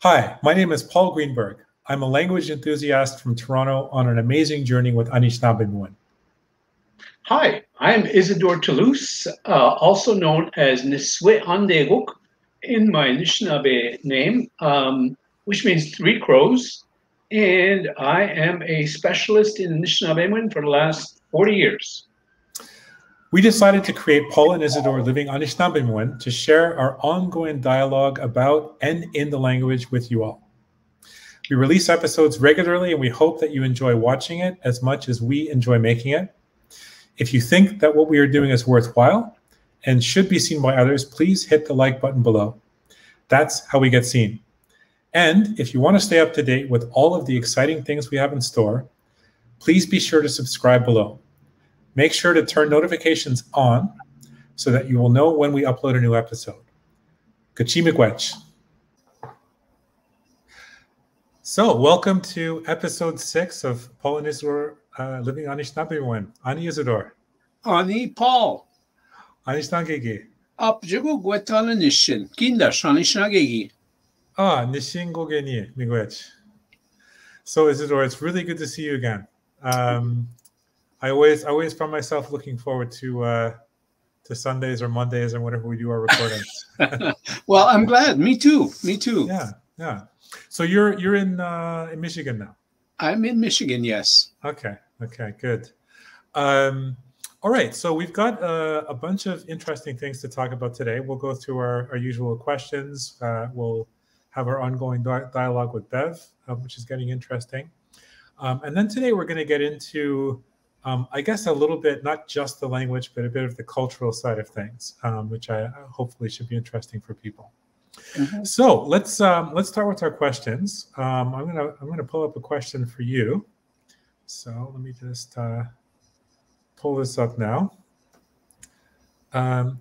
Hi, my name is Paul Greenberg. I'm a language enthusiast from Toronto on an amazing journey with Anishinaabemowin. Hi, I'm Isadore Toulouse, also known as Niswe Andeguk in my Anishinaabe name, which means three crows. And I am a specialist in Anishinaabemowin for the last 40 years. We decided to create Paul and Isadore Living Anishinaabemowin to share our ongoing dialogue about and in the language with you all. We release episodes regularly and we hope that you enjoy watching it as much as we enjoy making it. If you think that what we are doing is worthwhile and should be seen by others, please hit the like button below. That's how we get seen. And if you want to stay up to date with all of the exciting things we have in store, please be sure to subscribe below. Make sure to turn notifications on so that you will know when we upload a new episode. Wiikwemikoong. So, welcome to episode 6 of Paul and Isadore Living Anishinaabemowin. Ani Isadore. Ani Paul. Anishinagegi. Apjugo gwetana nishin. Kinda shanishinagegi. Nishin gogeni miigwech. So, Isadore, it's really good to see you again. I always find myself looking forward to Sundays or Mondays or whenever we do our recordings. Well, I'm glad. Me too. Yeah. So you're in Michigan now. I'm in Michigan. Yes. Okay. Good. All right. So we've got a bunch of interesting things to talk about today. We'll go through our usual questions. We'll have our ongoing dialogue with Bev, which is getting interesting. And then today we're going to get into, I guess, a little bit, not just the language, but a bit of the cultural side of things, which I hopefully should be interesting for people. Mm-hmm. So let's start with our questions. I'm gonna pull up a question for you. So let me just pull this up now.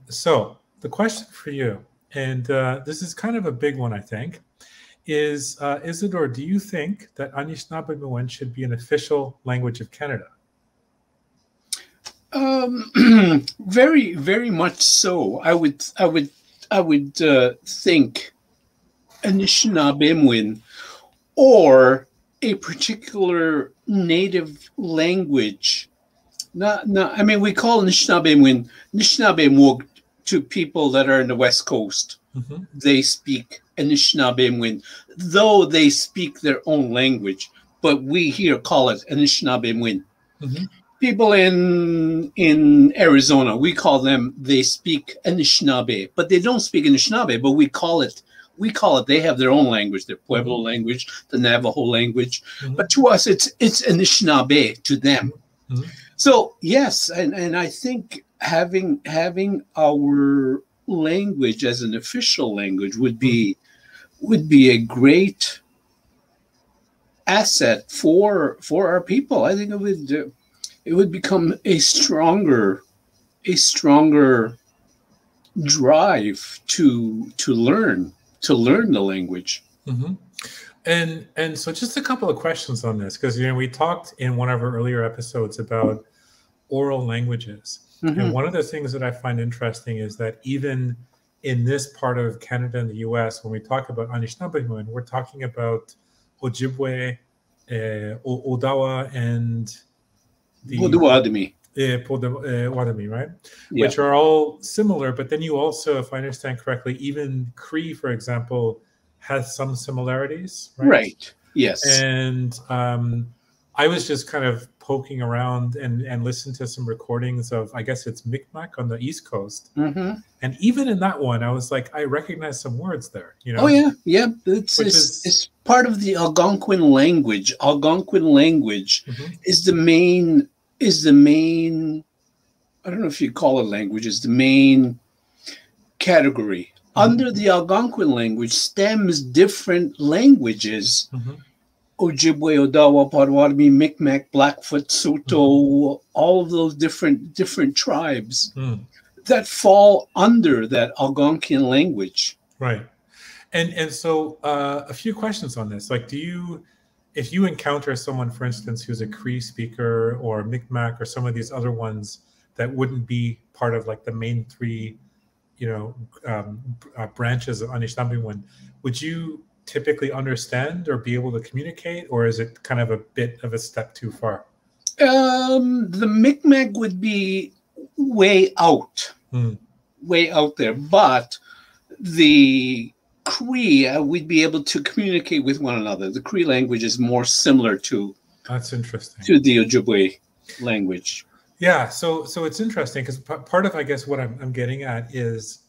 So the question for you, and this is kind of a big one, I think, is Isadore, do you think that Anishinaabemowin should be an official language of Canada? Very, very much so. I would think Anishinaabemowin or a particular native language. I mean, we call Anishinaabemowin Anishinaabemowin to people that are in the West Coast. Mm-hmm. They speak Anishinaabemowin, though they speak their own language, but we here call it Anishinaabemowin. Mm-hmm. People in Arizona, we call them, they speak Anishinaabe, but they don't speak Anishinaabe, but we call it, they have their own language, their Pueblo language, the Navajo language. Mm-hmm. But to us, it's Anishinaabe to them. Mm-hmm. So yes, and I think having our language as an official language would be a great asset for our people. I think it would become a stronger drive to learn the language. Mm-hmm. And so just a couple of questions on this, because we talked in one of our earlier episodes about oral languages. Mm-hmm. And one of the things that I find interesting is that even in this part of Canada and the US, when we talk about Anishinaabemowin, we're talking about Ojibwe, Odawa, and the Potawatomi, right? Yeah. Which are all similar. But then you also, if I understand correctly, even Cree, for example, has some similarities, right? Right. Yes. And I was just kind of poking around and listened to some recordings of, I guess it's Micmac on the East Coast. Mm-hmm. And even in that one, I was like, I recognize some words there. Oh yeah. It's part of the Algonquin language. Algonquin language mm-hmm. is the main. I don't know if you call it language. Is the main category. Mm-hmm. Under the Algonquin language stems different languages. Mm-hmm. Ojibwe, Odawa, Potawatomi, Micmac, Blackfoot, Saulteaux, mm-hmm. all of those different tribes that fall under that Algonquin language. Right. And so a few questions on this. Like, if you encounter someone, for instance, who's a Cree speaker or Micmac or some of these other ones that wouldn't be part of like the main three, branches of Anishinaabemowin, would you typically understand or be able to communicate, or is it kind of a bit of a step too far? The Mi'kmaq would be way out, Hmm. way out there, but the Cree, we'd be able to communicate with one another. The Cree language is more similar That's interesting. to the Ojibwe language. Yeah, so it's interesting because part of, I guess, what I'm getting at is,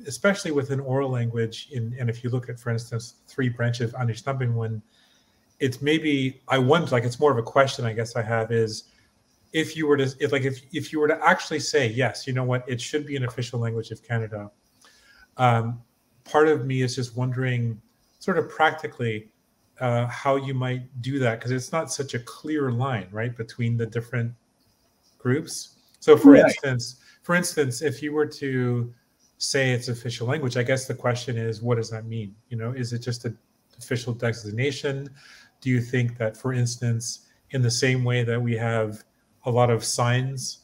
especially with an oral language, and if you look at, for instance, three branches of Anishinaabemowin, it's maybe, I wonder, like, it's more of a question I guess I have is, if you were to, if you were to actually say, yes, you know what, it should be an official language of Canada, part of me is just wondering, sort of practically, how you might do that, because it's not such a clear line, right, between the different groups. So, for Right. instance, if you were to say it's official language, I guess the question is, what does that mean? Is it just an official designation? Do you think that, for instance, in the same way that we have a lot of signs,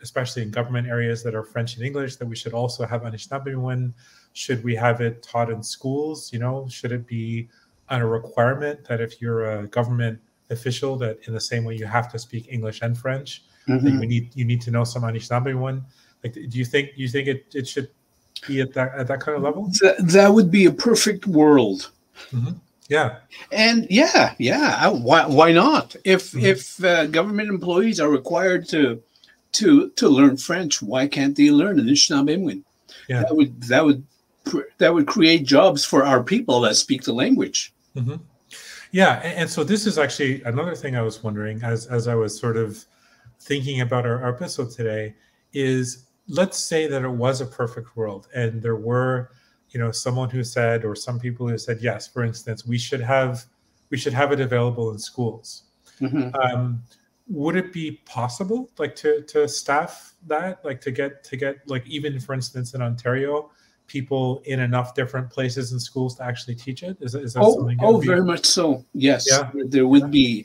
especially in government areas that are French and English, that we should also have Anishinaabemowin? Should we have it taught in schools? Should it be a requirement that if you're a government official, that in the same way you have to speak English and French, that you need to know some Anishinaabemowin? Like, do you think it should be at that kind of level? That would be a perfect world. Mm-hmm. Yeah. And why not? If government employees are required to learn French, why can't they learn Anishinaabemowin? Yeah. That would create jobs for our people that speak the language. Mm-hmm. Yeah, and so this is actually another thing I was wondering as I was sort of thinking about our episode today is, let's say that it was a perfect world and there were, someone who said, or some people who said, yes, for instance, we should have it available in schools. Mm-hmm. Would it be possible, like, to staff that, like, to get like, even for instance in Ontario, people in enough different places and schools to actually teach it? Is that something? Very much so. Yes, yeah, there would be.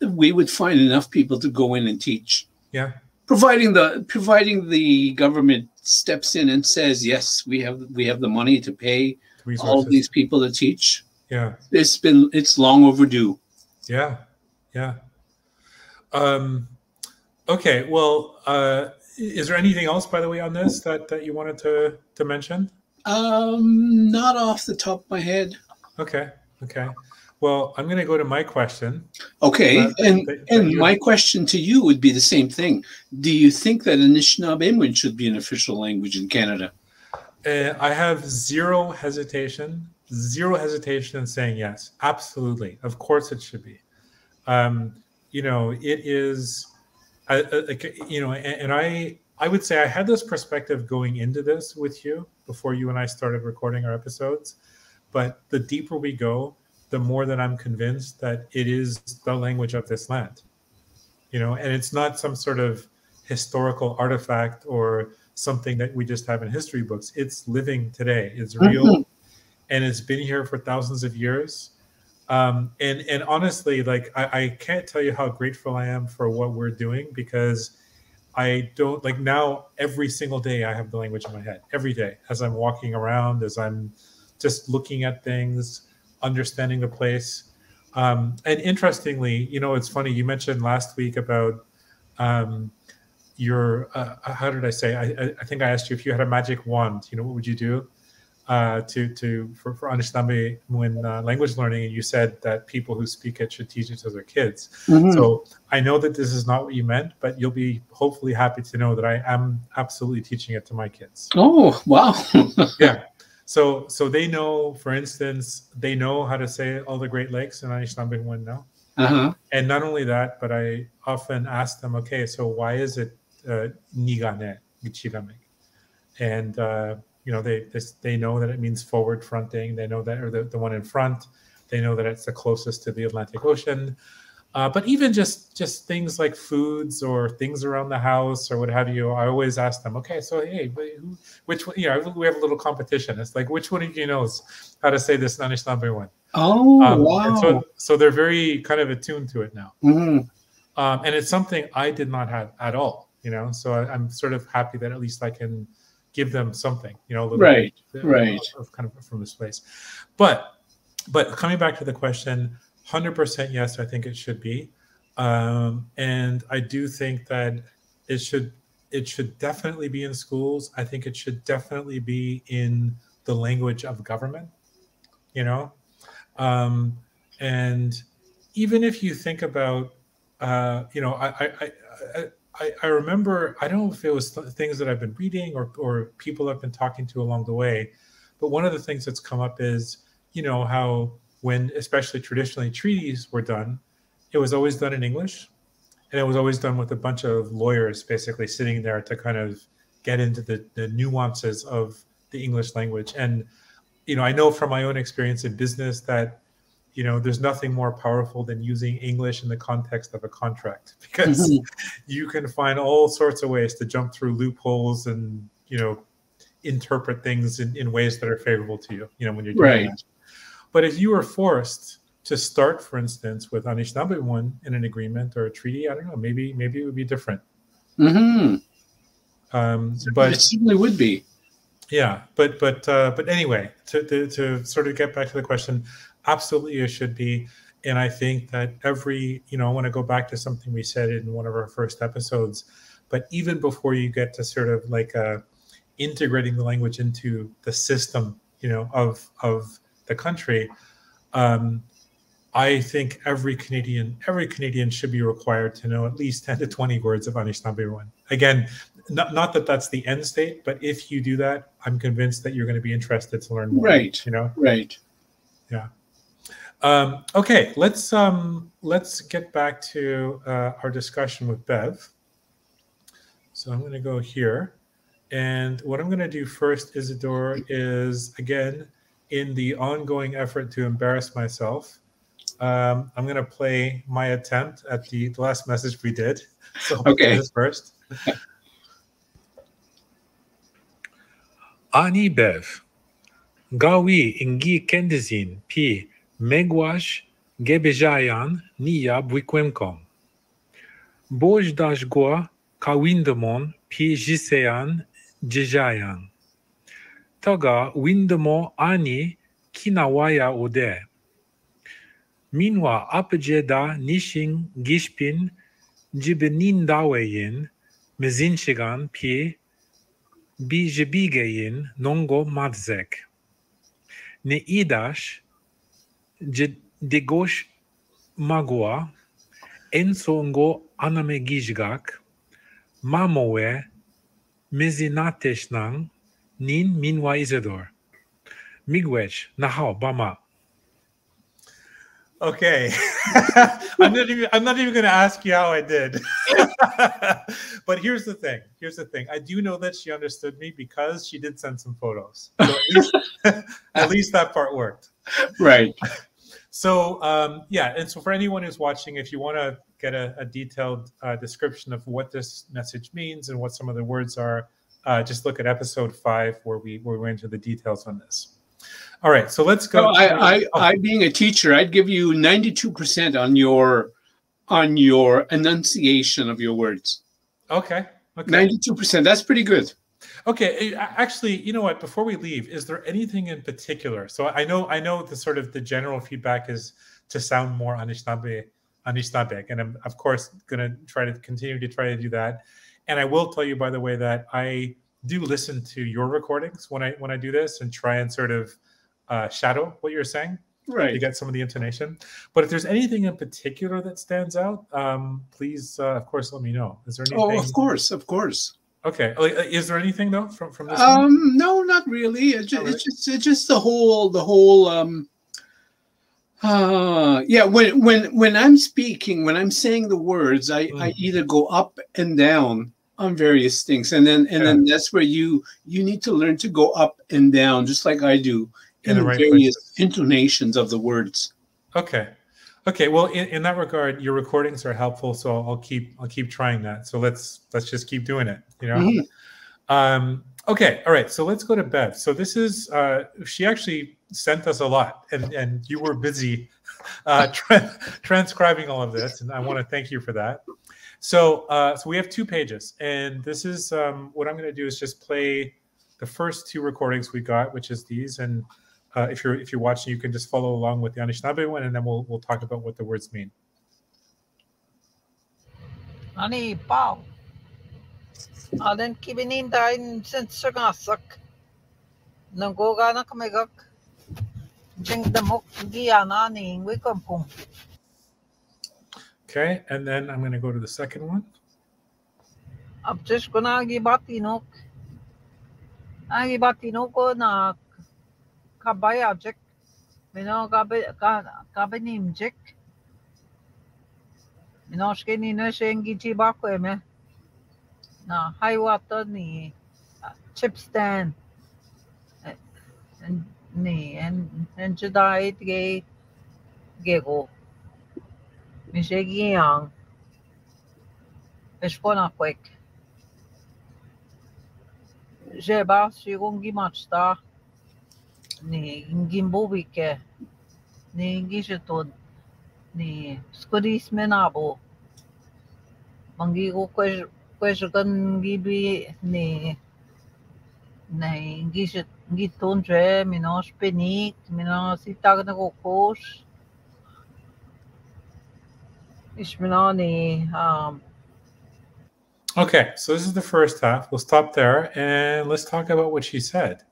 We would find enough people to go in and teach. Yeah, providing the government steps in and says, yes, we have the money to pay all these people to teach. Yeah, it's long overdue. Yeah. Okay. Well, is there anything else, by the way, on this that you wanted to mention? Not off the top of my head. Okay. Well, I'm going to go to my question. Okay, and my question to you would be the same thing. Do you think that Anishinaabemowin should be an official language in Canada? I have zero hesitation in saying yes. Absolutely. Of course it should be. It is, and I would say I had this perspective going into this with you before you and I started recording our episodes, but the deeper we go, the more that I'm convinced that it is the language of this land, and it's not some sort of historical artifact or something that we just have in history books. It's living today. It's real, and it's been here for thousands of years. And honestly, like, I can't tell you how grateful I am for what we're doing, because I don't, like, now every single day I have the language in my head, every day, as I'm walking around, as I'm just looking at things, understanding the place. And interestingly, it's funny, you mentioned last week about your, how did I say? I think I asked you if you had a magic wand, what would you do for Anishinaabemowin language learning, and you said that people who speak it should teach it to their kids. So I know that this is not what you meant, but you'll be hopefully happy to know that I am absolutely teaching it to my kids. Oh, wow. Yeah. So they know, for instance, they know how to say all the Great Lakes in Anishinaabemowin now. And not only that, but I often ask them, okay, so why is it Nigane, Gichirameg? And they know that it means forward fronting. They know that, or the one in front. They know that it's the closest to the Atlantic Ocean. But even just things like foods or things around the house or what have you, I always ask them, okay, so hey, which one? We have a little competition. It's like, which one of you knows how to say this in Anishinaabemowin? Oh, wow! And so they're very kind of attuned to it now, and it's something I did not have at all. So I'm sort of happy that at least I can give them something, you know, a little Right, bit right. of kind of from this place. But coming back to the question, 100% yes, I think it should be. And I do think that it should definitely be in schools. I think it should definitely be in the language of government, you know. um, and even if you think about, you know, I remember, I don't know if it was things that I've been reading or people I've been talking to along the way, but one of the things that's come up is, you know, how when especially traditionally treaties were done, it was always done in English, and it was always done with a bunch of lawyers basically sitting there to kind of get into the nuances of the English language. And you know, I know from my own experience in business that, you know, there's nothing more powerful than using English in the context of a contract, because Mhm. you can find all sorts of ways to jump through loopholes and, you know, interpret things in ways that are favorable to you, you know, when you're doing Right. that. But if you were forced to start, for instance, with Anishinaabemowin in an agreement or a treaty, I don't know, maybe it would be different. Hmm. But It certainly would be. yeah, but anyway, to sort of get back to the question, absolutely it should be. And I think that every, you know, I want to go back to something we said in one of our first episodes, but even before you get to sort of like integrating the language into the system, you know, of the country, um, I think every Canadian should be required to know at least 10 to 20 words of Anishinaabe. Again, not that that's the end state, but if you do that, I'm convinced that you're going to be interested to learn more. Right. You know, Right. yeah. Okay, let's get back to our discussion with Bev. So I'm going to go here, and what I'm going to do first, Isadore, is again in the ongoing effort to embarrass myself. I'm going to play my attempt at the last message we did. So I'll play Okay. this first. Ani Bev, Gawi ingi kendizin pi megwash gebejayan niya Wiikwemikoong. Boj dash gwa kawindamon pi jiseyan jejayan. Taga windamo ani kinawaya ode. Minwa apjeda nishin gishpin jibenindaweyin mezinshigan pi bijebigeyin nongo madzek. Ne idash degosh magua ensongo anamegijgak mamowe mezinateshnang nin minwa Isadore. Migwech nahao bama. Okay. I'm not even going to ask you how I did. But here's the thing. I do know that she understood me because she did send some photos. So at least that part worked. Right. So yeah, and so for anyone who's watching, if you want to get a detailed description of what this message means and what some of the words are, just look at episode 5 where we went into the details on this. All right, so let's go. I being a teacher, I'd give you 92% on your enunciation of your words. Okay. 92%. That's pretty good. Okay, actually, you know what? Before we leave, is there anything in particular? So I know the sort of the general feedback is to sound more Anishinaabe, and I'm of course going to try to continue to do that. And I will tell you, by the way, that I do listen to your recordings when I do this and try and sort of shadow what you're saying, right, to get some of the intonation. But if there's anything in particular that stands out, please, of course, let me know. Is there anything? Oh, of course. Okay. Is there anything though from this one? No, not really. It's just the whole yeah, when I'm speaking, when I'm saying the words, I either go up and down on various things, and then that's where you need to learn to go up and down just like I do in the various intonations of the words. Okay. Well, in that regard, your recordings are helpful, so I'll keep trying that. So let's just keep doing it. You know. Okay. All right. So let's go to Bev. So this is she actually sent us a lot, and you were busy transcribing all of this, and I want to thank you for that. So so we have 2 pages, and this is what I'm going to do is just play the first two recordings we got, which is these. And if you're watching, you can just follow along with the Anishinaabe one, and then we'll talk about what the words mean. Ani Pow. Aden kibinindain sensagasak. Nangoga kamegak. Jing damok giana ni Wiikwemikoong. Okay, and then I'm going to go to the second one. Abjes kona gibatinok. Agibatinok ko na kabayajek. Mino kabenimjek. Mino skeni no shengi chibakweme. Na highwater ni chipstand. Ni and Jedi gay gego. Mishegi yang. Eshkona quick. Jeba sigongi machta. Ni gimbobike. Ni gisheton. Ni skudis menabo. Mangigo question gibi ni giton tre minos penik minos itag na kokos. Ishminani Okay, so this is the first half. We'll stop there and let's talk about what she said.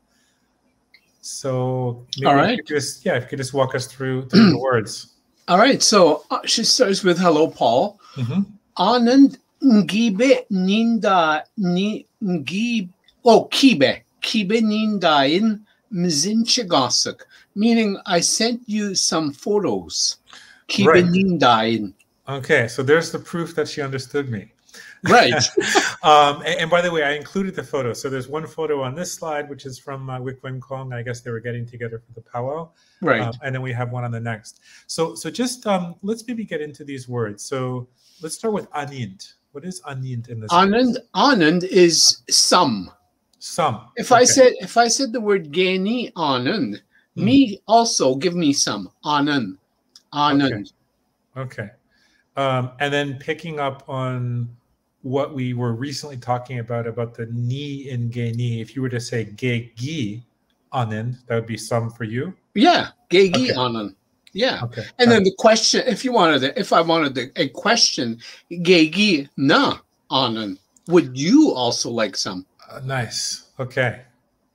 So maybe All right. if you could just walk us through the words. All right. So she starts with hello, Paul. Mm-hmm. Anand ngibe ninda kibe nindain mzinchigasuk, meaning I sent you some photos. Kibe Right. nindain. Okay, so there's the proof that she understood me. Right. And by the way, I included the photo. So there's one photo on this slide, which is from Wiikwemikoong. I guess they were getting together for the Pow Wow. Right. And then we have one on the next. So just let's maybe get into these words. So let's start with anind. What is anind in this? Anand is some. Some. If I said the word geni anand, me also give me some anand. Okay. And then picking up on what we were recently talking about the ni in geni. If you were to say gegi anand, that would be some for you. Yeah, gegi Okay. anand. Yeah. Okay. And then the question, if I wanted a question, gegi na anand, would you also like some? Nice. Okay.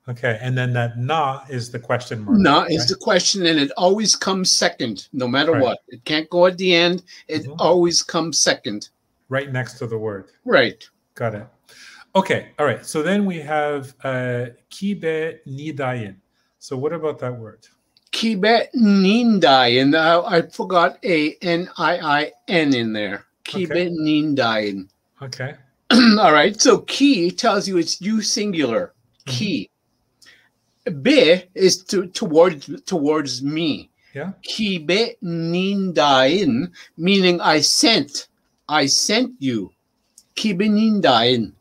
And then that na is the question mark. Na is the question, and it always comes second, no matter Right. what. It can't go at the end. It always comes second. Right next to the word. Right. Got it. Okay. All right. So then we have kibe nidayin. So what about that word? Kibe nindayin. I forgot a N-I-I-N in there. Kibe Okay. nindayin. Okay. All right. So ki tells you it's you singular. Ki. Be is towards me. Yeah. Kibe nindayin, meaning I sent you. Kibe nindayin.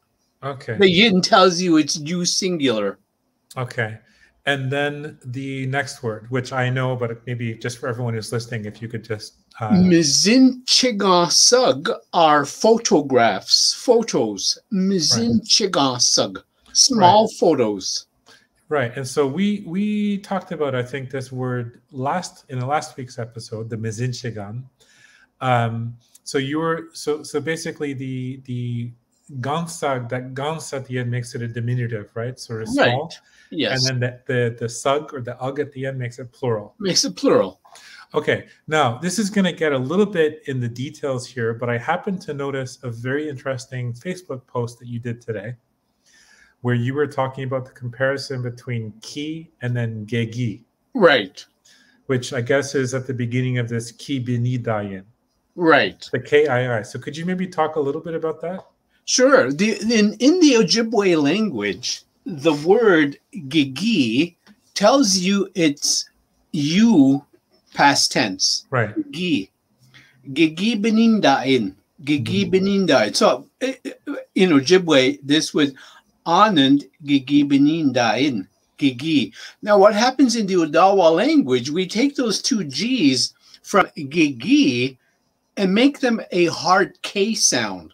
Okay. The yin tells you it's you singular. Okay. And then the next word, which I know, but maybe just for everyone who's listening, if you could just Mizin chigasug are photos. Mizin chigasug, small photos. Right. And so we talked about, I think, this word in the last week's episode, the mizinshigan. So you were so basically the gansag, that gans at the end makes it a diminutive, right? Sort of small. Right. Yes. And then the sug or the ug at the end makes it plural. Makes it plural. Okay. Now this is going to get a little bit in the details here, but I happened to notice a very interesting Facebook post that you did today, where you were talking about the comparison between ki and then gegi. Right. Which I guess is at the beginning of this ki binidayin. Right. The K-I-I. So could you maybe talk a little bit about that? Sure. In the Ojibwe language, the word gigi tells you it's you past tense. Right. Gigi. Gigi benindain. Gigi benindain. So in Ojibwe, this was Anand gigi benindain. Gigi. Now, what happens in the Odawa language, we take those two G's from gigi and make them a hard K sound.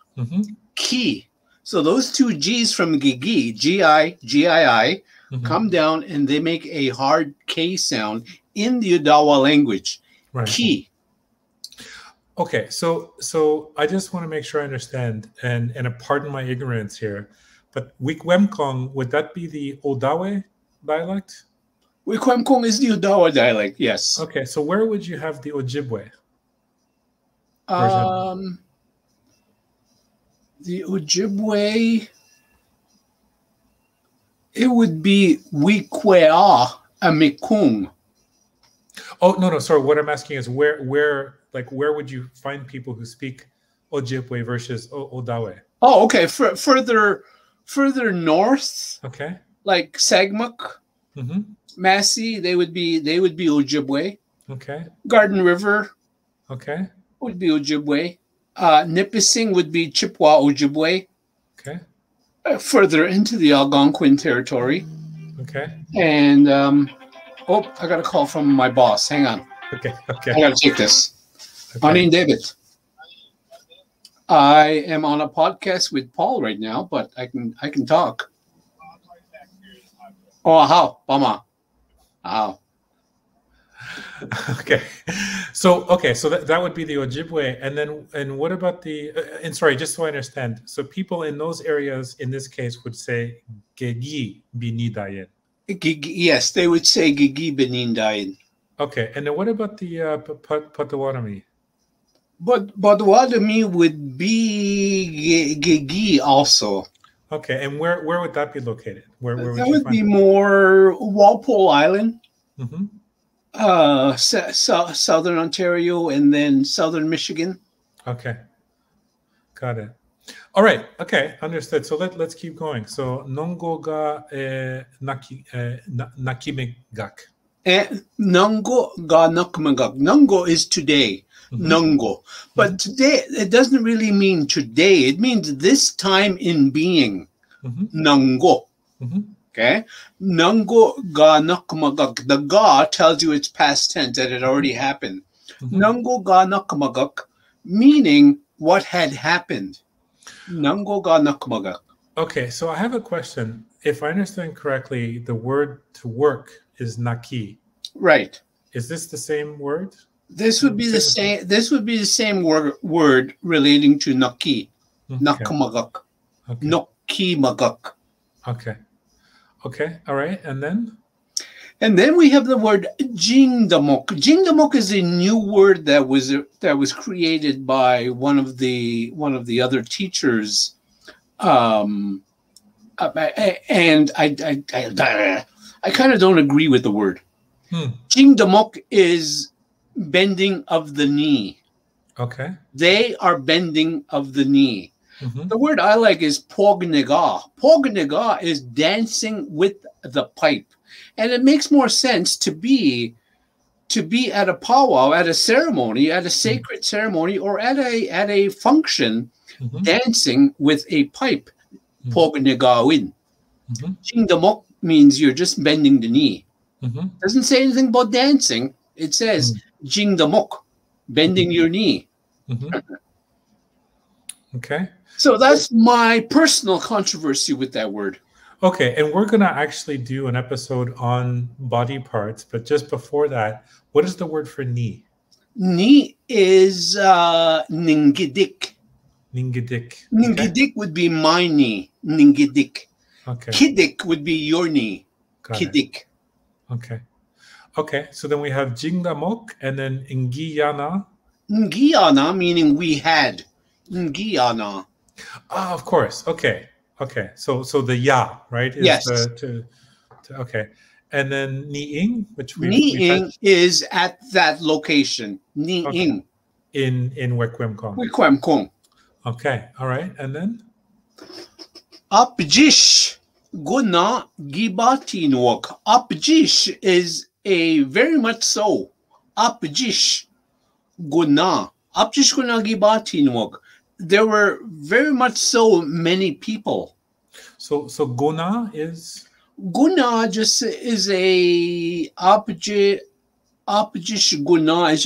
Ki. So those two G's from Gigi, G-I, G-I-I, Mhm. come down and they make a hard K sound in the Odawa language. Right. Ki. Okay, so I just want to make sure I understand, and pardon my ignorance here, but Wiikwemikoong, would that be the Odawe dialect? Wiikwemikoong is the Odawa dialect, yes. Okay, so where would you have the Ojibwe version? The Ojibwe, it would be Wiikwemikoong. Oh, no, sorry. What I'm asking is where would you find people who speak Ojibwe versus Odawe? Oh, okay. Further north, Okay. like Sagmuk, Mm-hmm. Massey, they would be Ojibwe. Okay. Garden River Okay. would be Ojibwe. Nipissing would be Chippewa Ojibwe. Okay. Further into the Algonquin territory. Okay. And I got a call from my boss. Hang on. Okay. I got to take this. Okay. Anin David. I am on a podcast with Paul right now, but I can talk. Oh, how? Bama. How? Okay. So that would be the Ojibwe, and what about the and sorry, just so I understand. So people in those areas in this case would say Gegi Binidayen. Yes, they would say Gigi Benindayin. Okay, and then what about the Potawatomi? But Potawatomi would be Gigi also. Okay, and where would that be located? Where would that you would find be it? more Walpole Island, Mm-hmm. Southern Ontario, and then Southern Michigan. Okay, got it. All right. Okay, understood. So let's keep going. So nongo ga nakimegak. Nungo ga nakmagak. Nungo is today. Mhm. Nungo. But today, it doesn't really mean today. It means this time in being. Mhm. Nungo. Mhm. Okay? Nungo ga nakmagak. The ga tells you it's past tense, that it already happened. Mhm. Nungo ga nakmagak, meaning what had happened. Nungo ga nakmagak. Okay, so I have a question. If I understand correctly, the word to work is naki. Right. Is this the same word? This would be the same. This would be the same word relating to naki, Okay. nakmagak, Okay. noki magak. Okay. Okay. All right. And then? And then we have the word jingdamok. Jingdamok is a new word that was created by one of the other teachers, and I kind of don't agree with the word. Jingdamok is bending of the knee. Okay. They are bending of the knee. Mhm. The word I like is pogniga. Pogniga is dancing with the pipe. And it makes more sense to be at a powwow, at a ceremony, at a sacred ceremony, or at a function, Mhm. dancing with a pipe. Mhm. Pognigawin. Mhm. Jingdamok means you're just bending the knee. Mhm. Doesn't say anything about dancing. It says jingdamok, bending your knee. Mhm. Okay. So that's my personal controversy with that word. Okay, and we're going to actually do an episode on body parts, but just before that, what is the word for knee? Knee is ningidik. Ningidik. Ningidik would be my knee. Ningidik. Okay. Kidik would be your knee. Got it. Kidik. Okay. Okay, so then we have Jingdamok and then Ngiyana. Ngiyana meaning we had. Ngiyana. Ah, of course. Okay. Okay. So the ya, right? Is Yes. To okay. And then Niing, which we've Niing is at that location. Niing. in Wiikwemikoong. Wiikwemikoong. Okay. All right. And then Apjish guna gibatinwak. Apjish is a very much so. Apjish guna. Apjish guna gibatinwak. There were very much so many people. so Gona is Guna just is a apjish guna is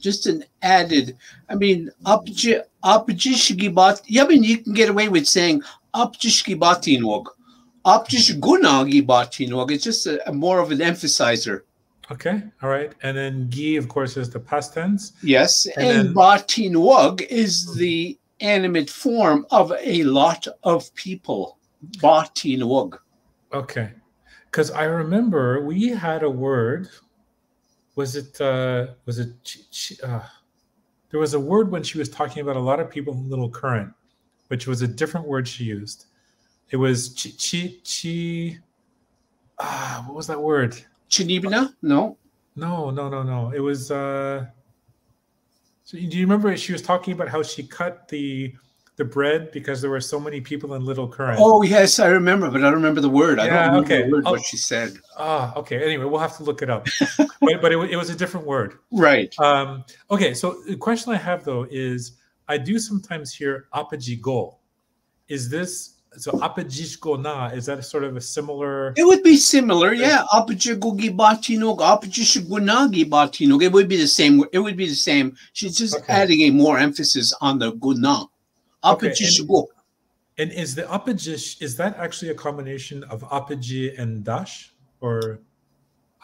just an added. I mean, apjishgibat. Yeah, I mean, you can get away with saying apjishgibatinwog, apjishgunagibatinwog. It's just a more of an emphasizer. Okay, all right. And then gi, of course, is the past tense. Yes, And and then- batinwog is the animate form of a lot of people. Batinwog. Okay, because I remember we had a word. Was it? There was a word when she was talking about a lot of people in Little Current, which was a different word she used. It was chi. What was that word? Chinibina? No. No. It was. So do you remember she was talking about how she cut the bread because there were so many people in Little Current? Oh yes, I remember, but I don't remember the word. I Yeah, don't remember okay. the word, what she said. Okay. Anyway, we'll have to look it up. but it was a different word. Right. Okay. So the question I have though is, I do sometimes hear apajigo. Is this so? Apajishgo na, is that sort of a similar? It would be similar, yeah. Apajigogi batinog, apajishugunagi batinog. It would be the same. It would be the same. She's just Okay. adding a more emphasis on the guna. Okay, Apajishugo. And is the apajish, is that actually a combination of apaji and dash, or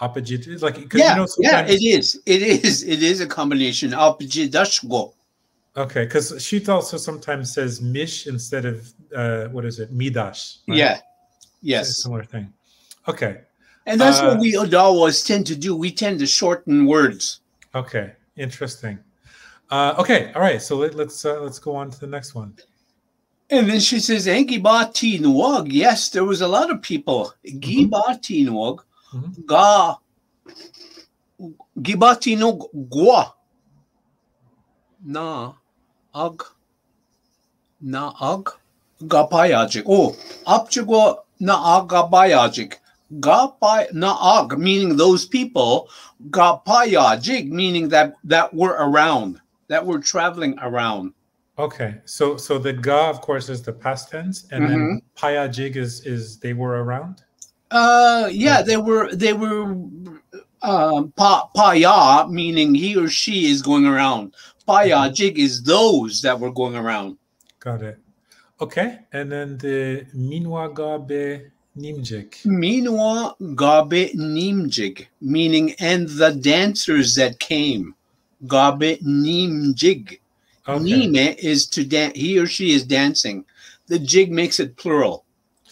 apaji? Like, because Yeah, you know, sometimes, it is. It is. It is a combination. Apajidashgo. Okay, because she also sometimes says mish instead of what is it, midash? Right? Yeah. It's a Yes. similar thing. Okay. And that's what we Odawas tend to do. We tend to shorten words. Okay. Interesting. Okay. All right. So let's go on to the next one. And then she says, Engibati Nwag. Yes, there was a lot of people. Gibati Nwag. Mhm. Ga. Gibati Nwag Gwa. Na. Ag. Na ag. Gapayajik. Oh, Apchigwa na ag gabayajik. Gapay na ag, meaning those people. Gapayajik, meaning that were around, that were traveling around. Okay. So the ga, of course, is the past tense, and then payajig is they were around. Yeah, they were paya, meaning he or she is going around. Paya jig is those that were going around. Got it. Okay. And then the minwa gabe nimjik. Minwa gabe nimjig, meaning and the dancers that came. Gabe nimjig. Okay. Nime is to dance. He or she is dancing. The jig makes it plural.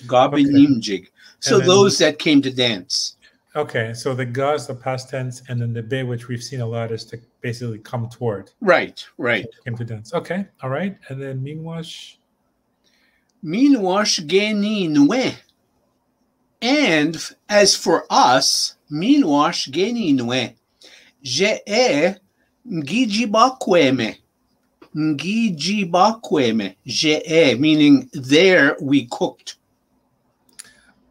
Gabe Okay. nimjig. So then- those that came to dance. Okay. So the ga is the past tense, and then the be, which we've seen a lot, is to basically come toward. Right. Came to dance. Okay. All right. And then minwash. Minwash geni nwe. And as for us, minwash geni nwe. Je e ngijibakweme. Ngijibakweme. Je e, meaning there we cooked.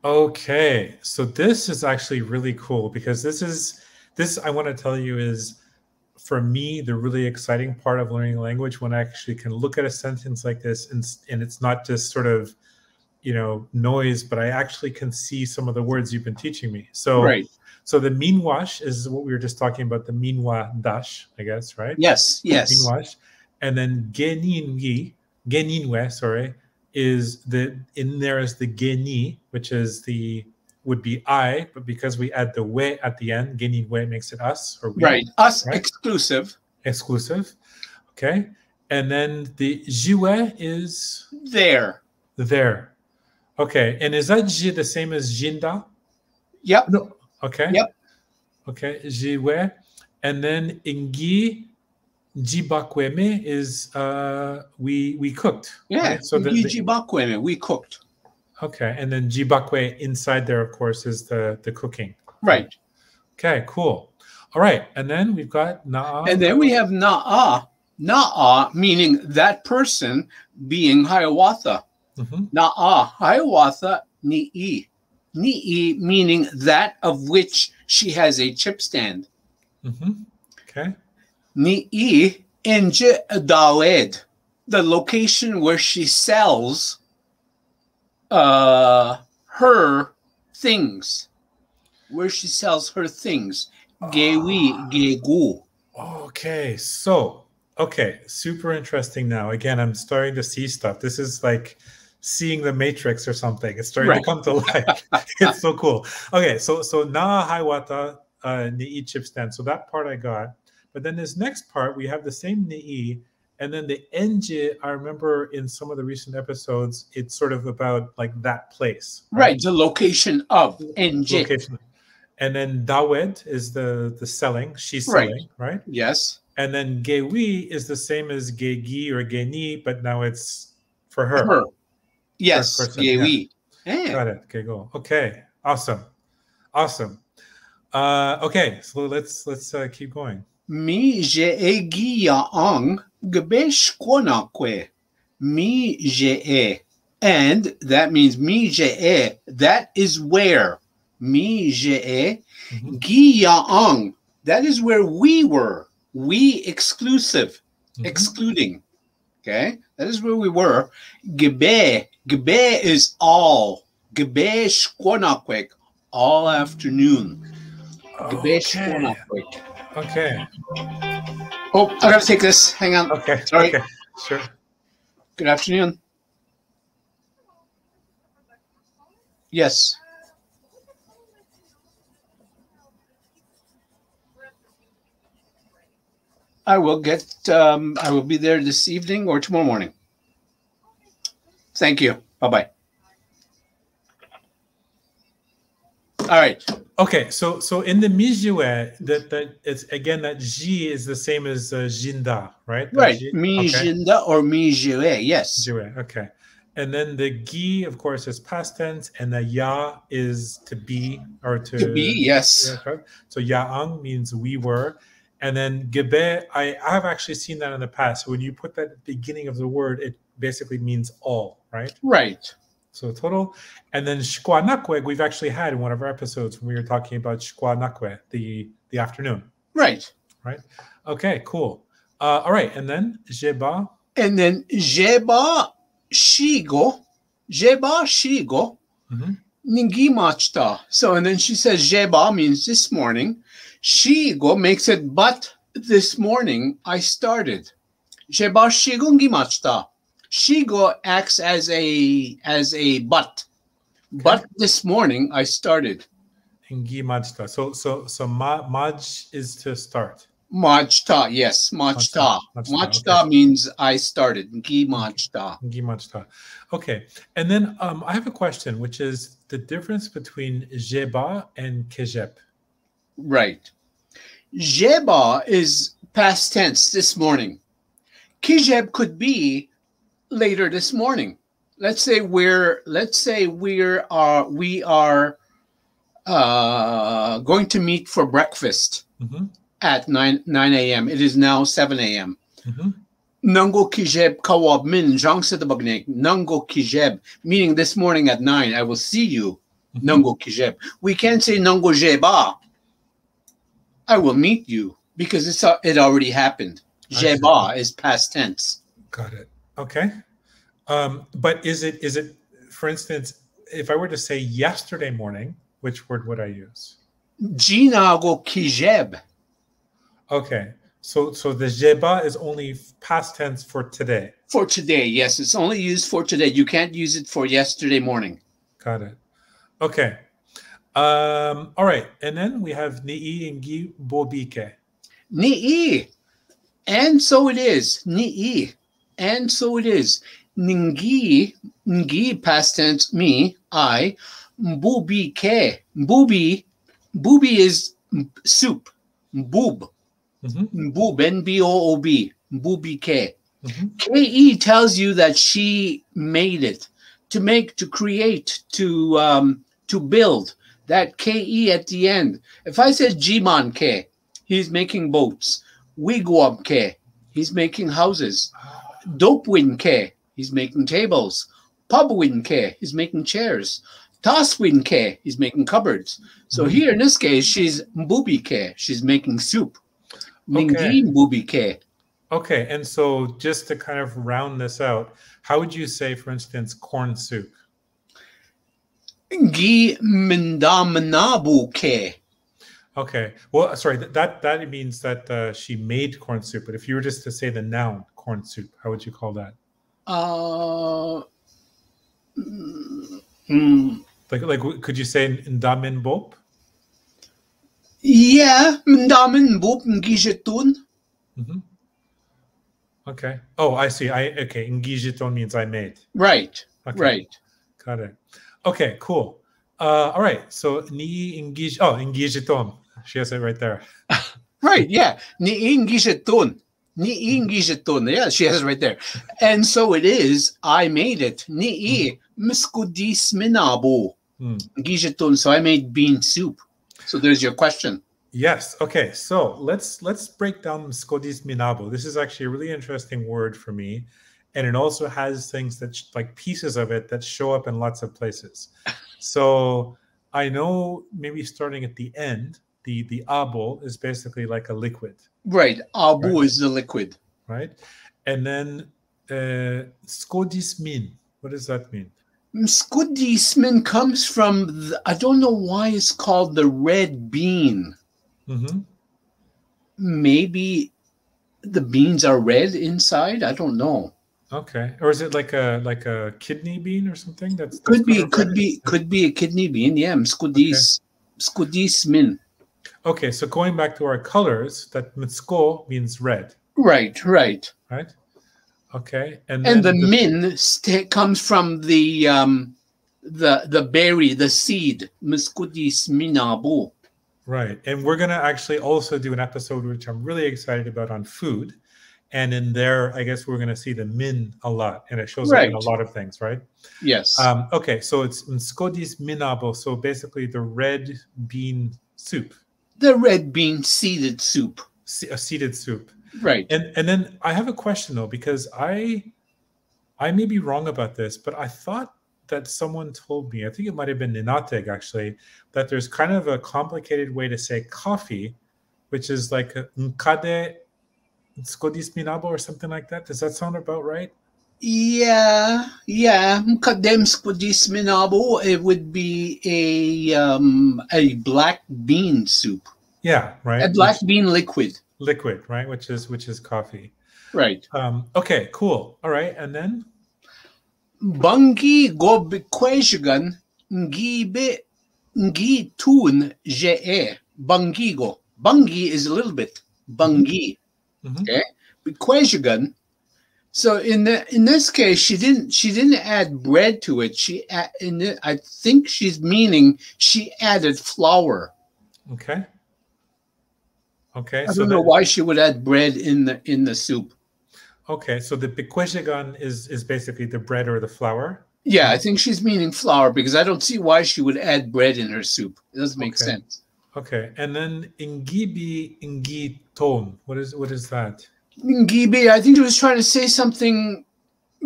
Okay, so this is actually really cool because this I want to tell you is, for me, the really exciting part of learning language, when I actually can look at a sentence like this and it's not just sort of, noise, but I actually can see some of the words you've been teaching me. So Right. So the minwash is what we were just talking about, the minwa dash, I guess, right? Yes. Minwash. And then geninwe, sorry, is in there is the geni, which is would be I, but because we add the we at the end, geninwe makes it us or we. Right. Us, right? exclusive. Exclusive. Okay. And then the jiwe is There. there. Okay. And is that ji the same as jinda? Yep. No. Okay. Yep. Okay. Jiwe. And then ingi jibakweme is we cooked. Yeah. Right? So Ngijibakweme, we cooked. okay. And then jibakwe inside there, of course, is the cooking. Right. Okay, cool. All right. And then we've got na'a. And then we have na'a. Na'a, meaning that person being Hiawatha. Mhm. Na'a, Hiawatha, ni'i. Ni'i, meaning that of which she has a chip stand. Mhm. Okay. Ni'i inje dawed, the location where she sells her things. Where she sells her things. Gewi, gegu. Okay, super interesting now. Again, I'm starting to see stuff. This is like seeing the Matrix or something. It's starting to Right. come to life. It's so cool. Okay, so na haiwata ni chipstand. So that part I got. But then this next part, we have the same ni, and then the enji, I remember in some of the recent episodes, it's sort of about like that place. Right. The location of NJ. Location. And then dawed is the selling. She's Right. selling, right? Yes. And then gewi is the same as gegi or geni, but now it's for her. Her. Yes. First person, Yewi. Got it. Okay, go. Okay, awesome. Okay, so let's keep going. Mi je e ang gabesh kwe. Mi je e. And that means mi je e. That is where. Mi je e. Ang. That is where we were. We exclusive. Excluding. Okay? That is where we were. Gebe. Gebe is all. Gabesh kwe. All afternoon. Okay. Oh, I gotta take this. Hang on. Okay. Sorry. Okay. Sure. Good afternoon. Yes. I will be there this evening or tomorrow morning. Thank you. Bye-bye. All right. Okay, so in the Mijue, that it's again that ji is the same as jinda, right? Right. Mi jinda or mi jue, yes. Jue, okay. And then the gi, of course, is past tense, and the ya is to be or to be, yes. Yeah, correct. So yaang means we were. And then gebe, I have actually seen that in the past. So when you put that at the beginning of the word, it basically means all, right? Right. So total. And then shkwanakwe, we've actually had in one of our episodes when we were talking about shkwanakwe, the afternoon. Right. Right. Okay, cool. All right. And then jeba. And then jeba shigo. Ningi machta. So, and then she says jeba means this morning. Shigo makes it but this morning I started. Jeba shigo ngi machta. Shigo acts as a but. Okay. But this morning I started. Ngi majta. So maj is to start. Majta, yes. Majta. Majta okay. Means I started. Ngi majta. Ngi majta. Okay. And then I have a question, which is the difference between jeba and kejep. Right. Jeba is past tense this morning. Kejep could be later this morning. Let's say we are going to meet for breakfast at 9 a.m. It is now 7 a.m. Nango kijeb kawab min jang sitabagnek. Nango kijeb, meaning this morning at 9, I will see you. Nango kijeb. We can't say nango jeba. I will meet you because it already happened. Jeba is past tense. Got it. Okay. But is it, for instance, if I were to say yesterday morning, which word would I use? Jinago kijeb. Okay. So the jeba is only past tense for today. For today, yes. It's only used for today. You can't use it for yesterday morning. Got it. Okay. All right. And then we have ni'i ngi bobike. Ni'i. And so it is. Ni'i. And so it is. Ngi past tense, me, I, mbubike. Mbubi is soup. Mbub. Mbub, N-B-O-O-B. Mbubike. K-E tells you that she made it. To make, to create, to build. That K-E at the end. If I said Jiman K, he's making boats. Wigwam K, he's making houses. Dopewin K, he's making tables. Pubwin K, he's making chairs. Tosswin K, he's making cupboards. So here in this case, she's Mbubi K, she's making soup. Ningi Mbubi K. Okay, and so just to kind of round this out, how would you say, for instance, corn soup? Gi Mindamanabu K. Okay. Well, sorry. That means that she made corn soup. But if you were just to say the noun corn soup, how would you call that? Uh, mm, Like, could you say ndamin bop? yeah, damen boop ngijetun. Mm-hmm. Okay. Oh, I see. Okay. Ngijiton means I made. Right, Okay. right. Got it. Okay. Cool. All right. So ni ngij. Oh, ngijiton. She has it right there. Right, yeah. Ni ngijetun. Ni ngijetun. Yeah, she has it right there. And so it is, I made it. Ni miskudis minabo. Ngijetun. So I made bean soup. So there's your question. Yes. Okay. So let's break down Skodis Minabo. This is actually a really interesting word for me, and it also has things that like pieces of it that show up in lots of places. So I know maybe starting at the end, the abo is basically like a liquid, Right. Abu Right. is the liquid. right? And then Skodis Min. What does that mean? Skudismin comes from, I don't know why it's called the red bean. Mm-hmm. Maybe the beans are red inside. I don't know. Okay. Or is it like a kidney bean or something? That's Could be a kidney bean. Yeah, skudismin. Okay, so going back to our colors, that mitsko means red, Right. right? Okay, And the min comes from the berry, the seed. Miskudisminabu. right, and we're gonna actually also do an episode which I'm really excited about on food, and in there, I guess we're gonna see the min a lot, and it shows up in a lot of things, right? Yes. Okay, so it's skodis minabo, so basically the red bean soup. The red bean seeded soup. A seeded soup. Right. And then I have a question though, because I may be wrong about this, but I thought that someone told me, I think it might have been Ninateg actually, that there's kind of a complicated way to say coffee, which is like nkade skodis minabo or something like that. Does that sound about right? Yeah. Mkadem skudisminabu. It would be a black bean soup. Yeah, right. A black bean liquid. Liquid, right? Which is coffee. Right. Okay, cool. All right, and then Bangi go bequejigan ngi tun je bangigo. Bangi is a little bit. Bangi. Mm-hmm. Okay. Bequejigan. So in this case, she didn't add bread to it. I think she's meaning she added flour. Okay. I don't know why she would add bread in the soup. Okay, so the bequejigan is basically the bread or the flour. Yeah, I think she's meaning flour because I don't see why she would add bread in her soup. It doesn't make sense. Okay, and then ingibi ingiton. What is that? Ngibe, I think she was trying to say something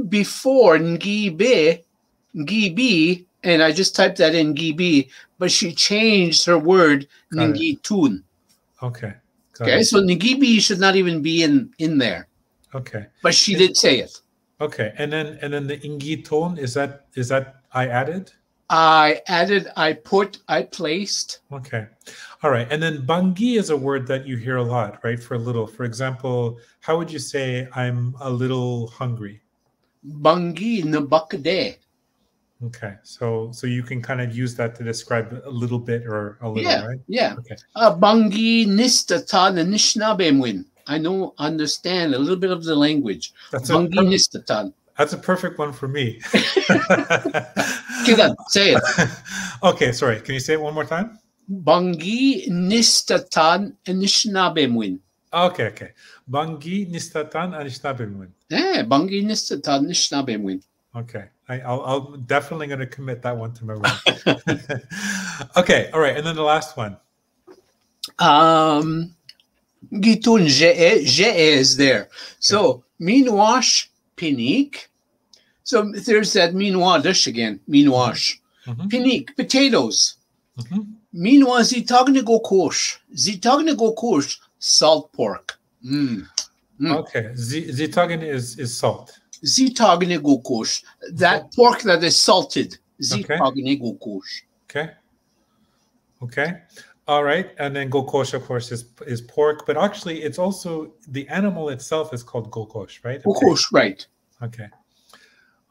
before Ngibe, and I just typed that in Ngibe, but she changed her word Ngitun. Okay. Okay, so Ngibe should not even be in there. Okay. But she did say it. Okay, and then the ingiton, is that I added? I placed. Okay. All right. And then bangi is a word that you hear a lot, right? For little. For example, how would you say I'm a little hungry? Bangi nabakade. Okay. So you can kind of use that to describe a little bit or a little, right? Yeah. Okay. Bangi nistatan Anishinaabemowin. I understand a little bit of the language. Bangi nistatan. That's a perfect one for me. Say it. Okay, sorry. Can you say it one more time? Bangi nistatan Anishinaabemowin. Okay. Bangi nistatan Anishinaabemowin. Yeah, bangi nistatan Anishinaabemowin. Okay. I'll definitely going to commit that one to my brain. Okay. All right. And then the last one. Gitun je is there. So minwash pinik. So there's that minwadish again. Minwash. Pinik, potatoes. Minwa zitagnagokosh. Zitagnagokosh, salt pork. Okay. Zitagin is salt. Zitagnagokosh. That pork that is salted. Zitagnagokosh. Okay. All right, and then golkosh, of course, is pork, but actually, it's also the animal itself is called golkosh, right? Of course, right. Okay.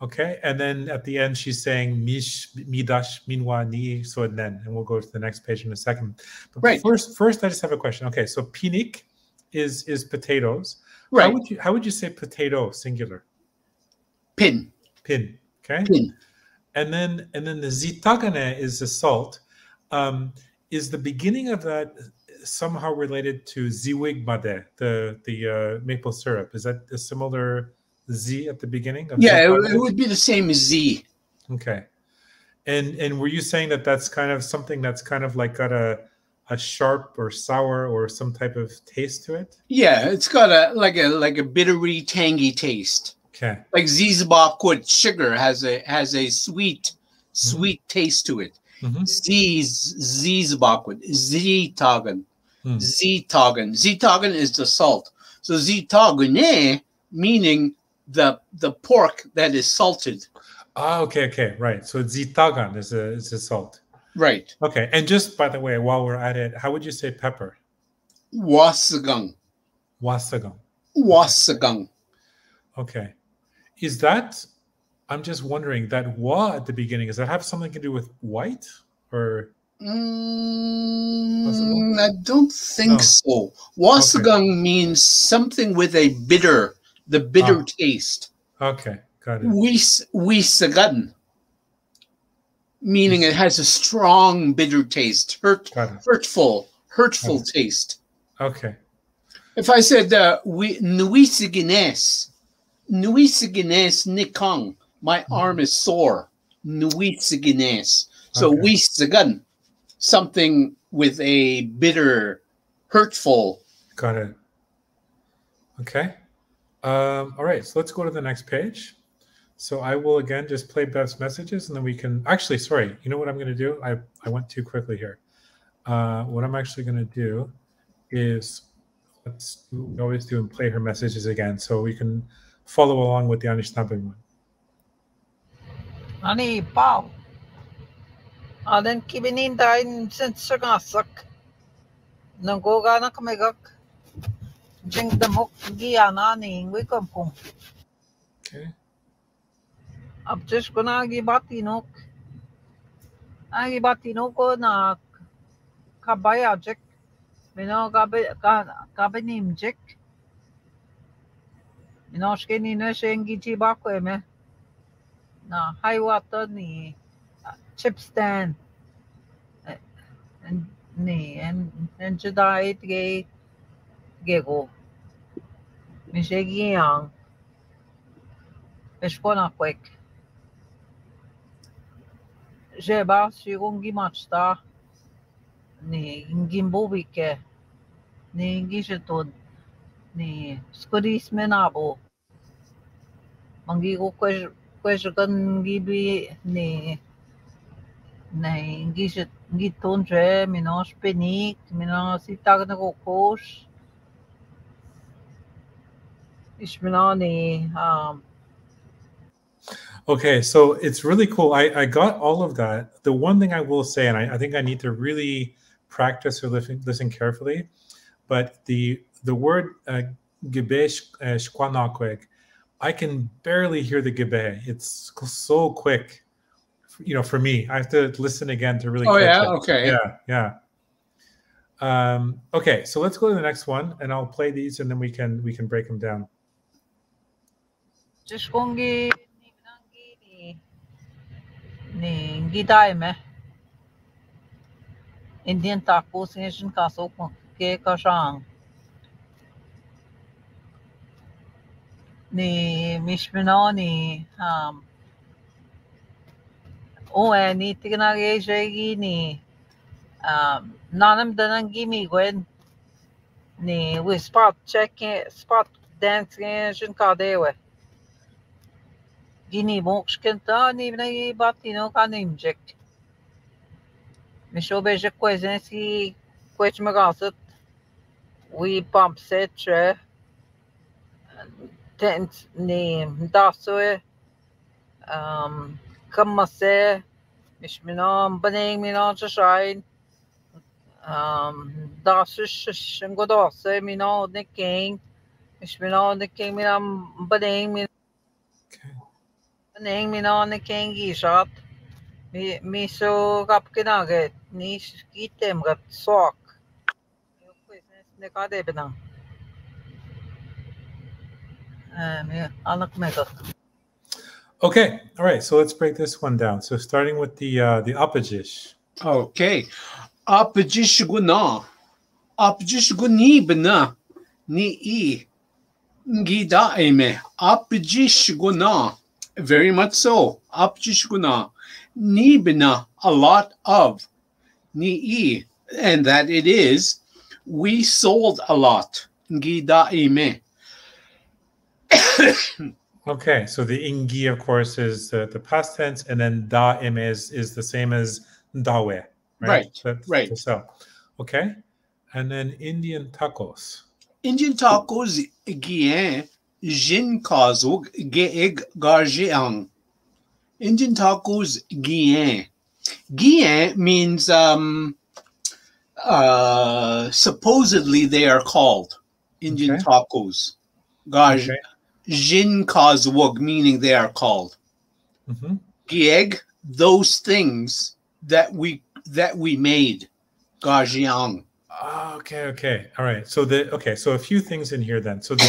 Okay, and then at the end, she's saying mish, midash, minwa, ni, so then, and we'll go to the next page in a second. But Right. first, I just have a question. Okay, so pinik is potatoes. Right. How would you say potato singular? Pin. Pin. Okay. Pin. And then the zitagane is the salt. Is the beginning of that somehow related to ziwigmade, the maple syrup? Is that a similar Z at the beginning? Of Yeah, zitagane? it would be the same as Z. Okay. And were you saying that that's kind of something that's kind of like got a sharp or sour or some type of taste to it? Yeah, it's got a like a bittery, tangy taste. Okay. Like zizabak sugar has a sweet taste to it. Mhm. Zizabak zitagan. Mm. Zitagan is the salt. So zitagane meaning the pork that is salted. Ah, okay, right. So zitagan is a salt. Right. Okay, and just by the way, while we're at it, how would you say pepper? Wasagang. Wasagang. Okay. Is that, I'm just wondering, that wa at the beginning, does that have something to do with white or? I don't think so. Wasagang means something with a bitter taste. Okay, got it. Wisagan, meaning it has a strong bitter taste, hurtful taste. Okay. If I said Nuisigines nikang, my arm is sore. Nuisigines. So wisagan, something with a bitter, hurtful. Got it. Okay. All right, so let's go to the next page. So I will again just play Beth's messages, and then we can actually. Sorry, you know what I'm going to do? I went too quickly here. What I'm actually going to do is we always do and play her messages again, so we can follow along with the Anishinaabemowin. Ani Pow. Aden kibinindain sensagassak. Nanggoga na kamigak. Jing damok giyana ni Wiikwemikoong. Okay. Abjes ko na gibatinok. Gibatinok ko na kabayajek. Mino kabinimjek. Mino shkeni na shengi Wiikwemikoong na highwater ni chipstand. And Jedi gego. Mishegi yang. Eshkona quick. Jeba shigongi machta. Ni gimbobike. Ni gishetod. Ni skudis menabo. Mangigo kweshagan gibi ni gitonje minos penik minos itagnagokos. Ishminani Okay, so it's really cool. I got all of that. The one thing I will say, and I think I need to really practice or listen carefully, but the word gibesh shkwanakwek, I can barely hear the gibe. It's so quick, for me. I have to listen again to really catch it. Okay. Yeah. Okay, so let's go to the next one, and I'll play these, and then we can break them down. Jishkongi ni gidaime. Indian tacos in kaso ke kashang. Ni mishmino ni ni tignage jegi ni nanam danangi mi gwen ni we spot dancing in kadewe. Gini mokshkenta ni na batino kanimjek. Mishobeje kwezensi kwechmagasat. We pump setre. Tent ni dasue. Kamase. Mishmino baning mino shine. Das ist ein Godosse, Mino, the king. Ich bin auch the king, Minam, Bading, Okay. Mino, the king, Gishat. Me so kapkinage, nish gitem gat sok. Ne kade bena. Me anak megat. Okay. All right. So let's break this one down. So starting with the Apajish. Okay. Apajishguna. Apajishguni bana. Ni e. Gida eme. Apajishguna. Very much so. Apajishguna. Ni bana. A lot of. Ni e. And that it is. We sold a lot. Gida eme. Okay. So the ingi, of course, is the past tense, and then da im is the same as dawe, Right, That's right. to sell. Okay. And then Indian tacos. Indian tacos gien jin kazug geeg garjiang. Indian tacos gien. Gien means supposedly they are called Indian Okay. tacos. Gaj Okay. jin kazwug meaning they are called. Mm-hmm. Gieg, those things that we made. Garjiang. Okay, okay. All right. So so a few things in here then. So the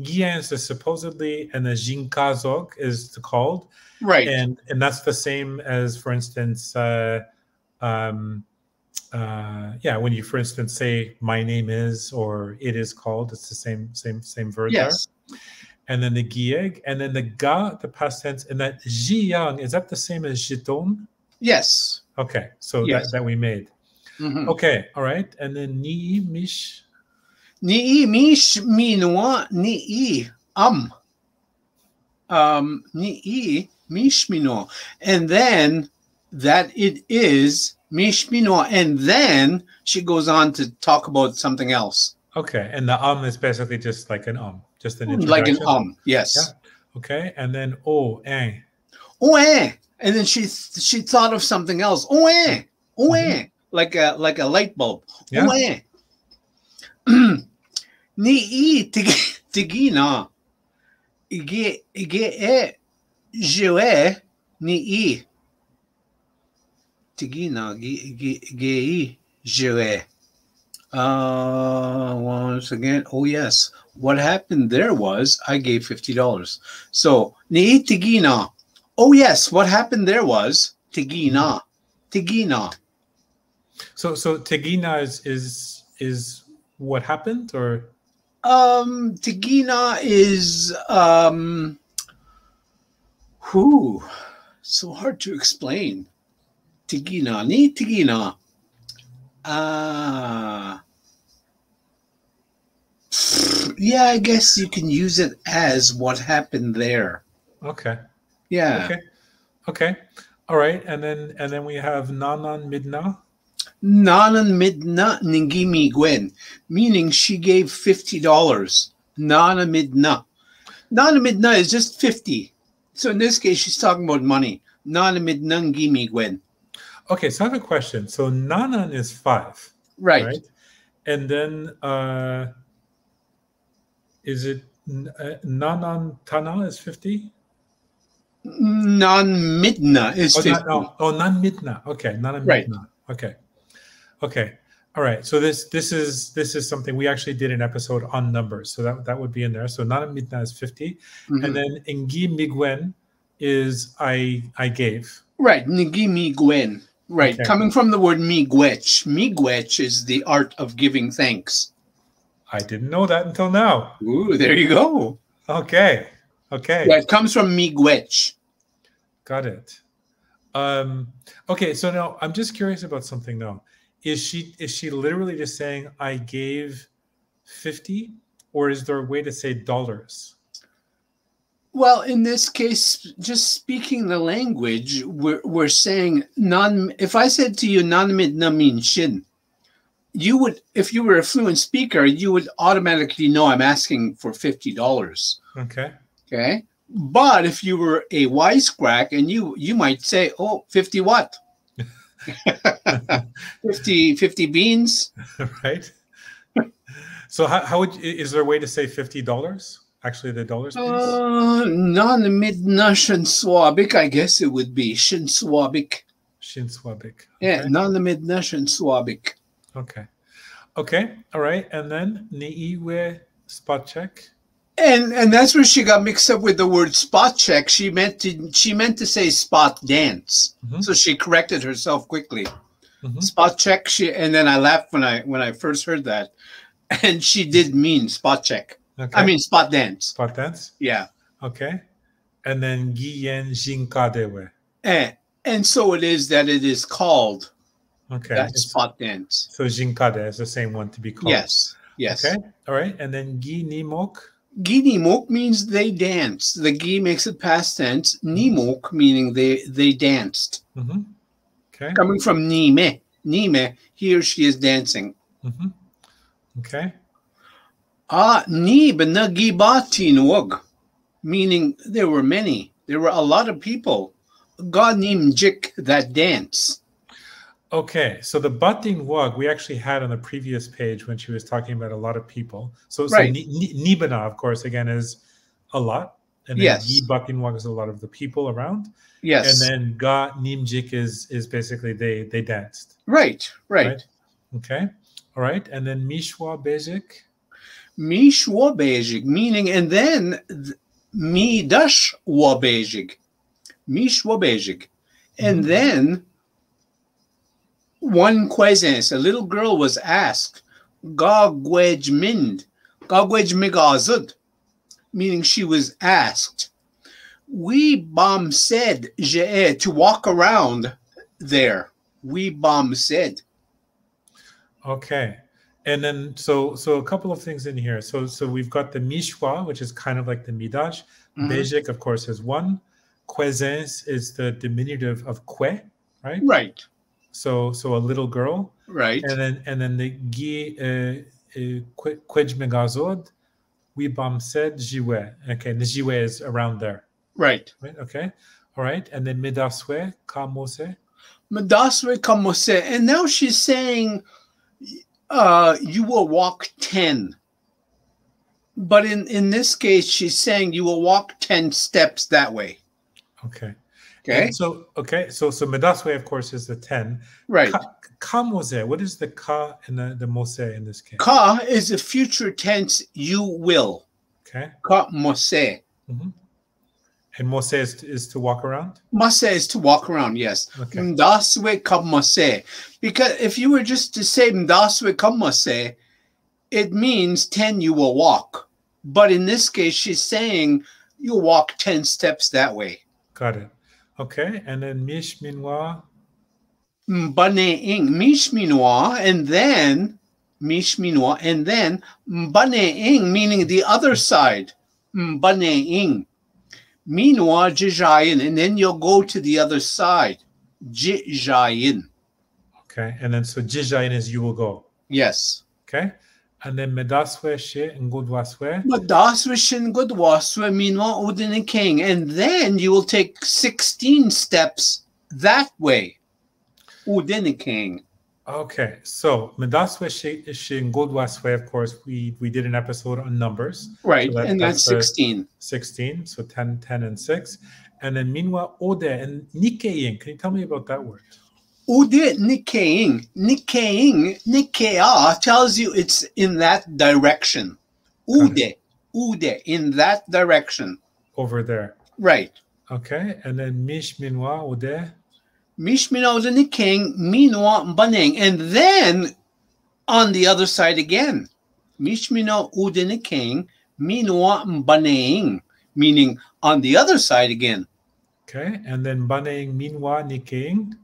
Giang is the supposedly, and the Jinkazog is the called. Right. And that's the same as, for instance, when you, for instance, say my name is or it is called, it's the same verb Yes. there. And then the Gieg, and then the Ga, the past tense, and that Jiyang, is that the same as Jiton? Yes. Okay, so Yes. that we made. Mhm. Okay, all right. And then Ni Mish. Ni mish minwa ni ni mish mino, and then that it is mish mino, and then she goes on to talk about something else, Okay, and the is basically just like an just an like introduction. an yes. Yeah. Okay, and then oh, eh. Oh and then she thought of something else. Oh like a light bulb. Yeah. Oh ni tigina ige joe ni tigina ge joe. Once again, oh yes, what happened there was I gave $50. So ni tigina. Oh yes, what happened there was tigina. So Tegina is what happened, or Tigina is so hard to explain. Tigina, ni tigina. Yeah, I guess you can use it as what happened there. okay. Yeah. Okay. All right, and then we have Nanan Midna. Nanan midna ningimi gwen, meaning she gave $50. Nana midna. Nana midna is just 50. So in this case, she's talking about money. Nana midna ngimi gwen. Okay, so I have a question. So Nanan is 5. Right. And then is it Nanan Tana is 50? Non midna is 50. Nan Midna. Okay, Nanan Right. Midna. Okay. All right. So this is something we actually did an episode on numbers. So that would be in there. So Nanan Midna is 50. Mhm. And then Ingi Migwen is I gave. Right. Ngimi gwen. Right. Okay. Coming from the word miigwech. Miigwech is the art of giving thanks. I didn't know that until now. Ooh, there you go. Okay. Yeah, it comes from miigwech. Got it. Okay, so now I'm just curious about something now. Is she literally just saying I gave 50, or is there a way to say dollars? Well, in this case, just speaking the language, we're saying if I said to you nanmidna means shin, you would, if you were a fluent speaker, you would automatically know I'm asking for $50. Okay. But if you were a wisecrack, and you might say, oh, 50 what? 50 beans. Right? So how would is there a way to say $50? Actually, the dollars, please. Non-mid-Nation Swabic, I guess it would be Shin Swabic. Shinswabik. Yeah, Okay. non-mid-Nation Swabic. Okay. Okay. All right. And then niiwe spot check. And that's where she got mixed up with the word spot check. She meant to say spot dance. Mhm. So she corrected herself quickly. Mhm. Spot check. And then I laughed when I first heard that. And she did mean spot check. Okay. I mean spot dance. Spot dance. Yeah. Okay. And then giyen jinkadewe. And so it is that it is called Okay. that spot dance. So jinkade is the same one to be called. Yes. Yes. Okay. All right. And then gi nimok. Gi nimok means they dance. The gi makes it past tense. Nimok meaning they danced. Mm-hmm. Okay. Coming from nime. Nime, he or she is dancing. Mm-hmm. Okay. Ni benagibatinwag, meaning there were many. There were a lot of people. God named Jik that dance. Okay, so the batin wag we actually had on the previous page when she was talking about a lot of people. So Right. nibana, of course, again is a lot, and then Yes. yi batin wag is a lot of the people around, Yes. and then ga nimjik is basically they danced. Right. Right. Okay, all right, and then mishwa bejik. Mishwabejig, meaning, and then midash wabejig. Mishwabejig. And then one questions, a little girl was asked, Gagwej mind, Gagwej migazud, meaning she was asked. We bomb said to walk around there. We bomb said. Okay. And then so a couple of things in here. So we've got the mishwa, which is kind of like the midash. Mhm. Bejik, of course, is one. Kwezens is the diminutive of kwe, right? Right. So a little girl. Right. And then the gi kwej megazod, we bam said jiwe. Okay, the jiwe is around there. Right. Right? Okay. All right. And then midaswe kamose. Madaswe kamose. And now she's saying you will walk 10. But in this case, she's saying you will walk 10 steps that way. Okay. Okay. And so midaswe, of course, is the 10. Right. Ka mose. What is the ka and the mose in this case? Ka is a future tense, you will. Okay. Ka mose. Mm-hmm. And mose is to walk around? Mose is to walk around, yes. Okay. Mdaswe ka mose. Because if you were just to say mdaswe ka mose, it means 10 you will walk. But in this case, she's saying you'll walk 10 steps that way. Got it. Okay. And then mish minwa. Mbaneing, mishminwa, and then mishminwa, and then mbaneing, meaning the other side. Mbaneing. Minwa jijayin, and then you'll go to the other side. Jijayin. Okay. And then so jijayin is you will go. Yes. Okay. And then medaswe she ngudwaswe. Madaswishin gudwaswe minwa udin king, and then you will take 16 steps that way. Udin king. Okay, so medaswe she ngudwaswe, of course, we did an episode on numbers. Right, So and that's 16. 16, so 10, 10, and 6. And then minwa ode and nikkeing. Can you tell me about that word? Ude nikkeing. Nikkeing, nikkea tells you it's in that direction. Ude, in that direction. Over there. Right. Okay, and then mish minwa ode. Mishmina ude nikkeing, minwa mbaneng. And then on the other side again. Mishmina ude nikkeing, minwa mbaneng. Meaning on the other side again. Okay, and then baneing minwa nikkeing.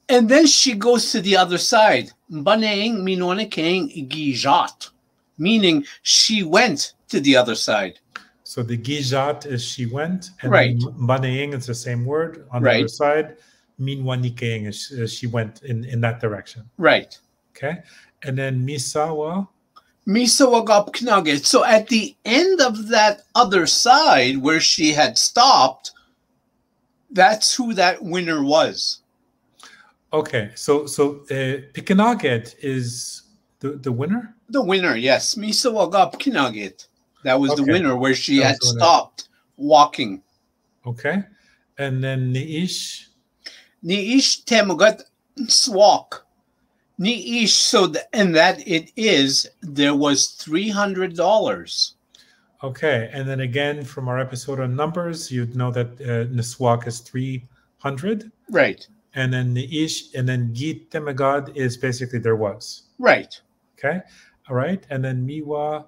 And then she goes to the other side. Baneing minwanekeng gijat, meaning she went to the other side. So the gijat is she went, and Right. baneing is the same word on the Right. other side. Minwa nikkeing is she went in that direction. Right. Okay, and then misawa. Misawagap knugget. So at the end of that other side where she had stopped, that's who that winner was. Okay, so Pikanaget is the winner. The winner, yes. Misawagap Kinagit. That was the Okay, winner where she that was had the winner. stopped walking. Okay, and then Niish. Niish Temugat Swak. Niish, and that it is, there was $300. Okay, and then again from our episode on numbers, you'd know that Niswak is 300. Right. And then Niish, and then Git Temagad is basically there was. Right. Okay, all right, and then Miwa.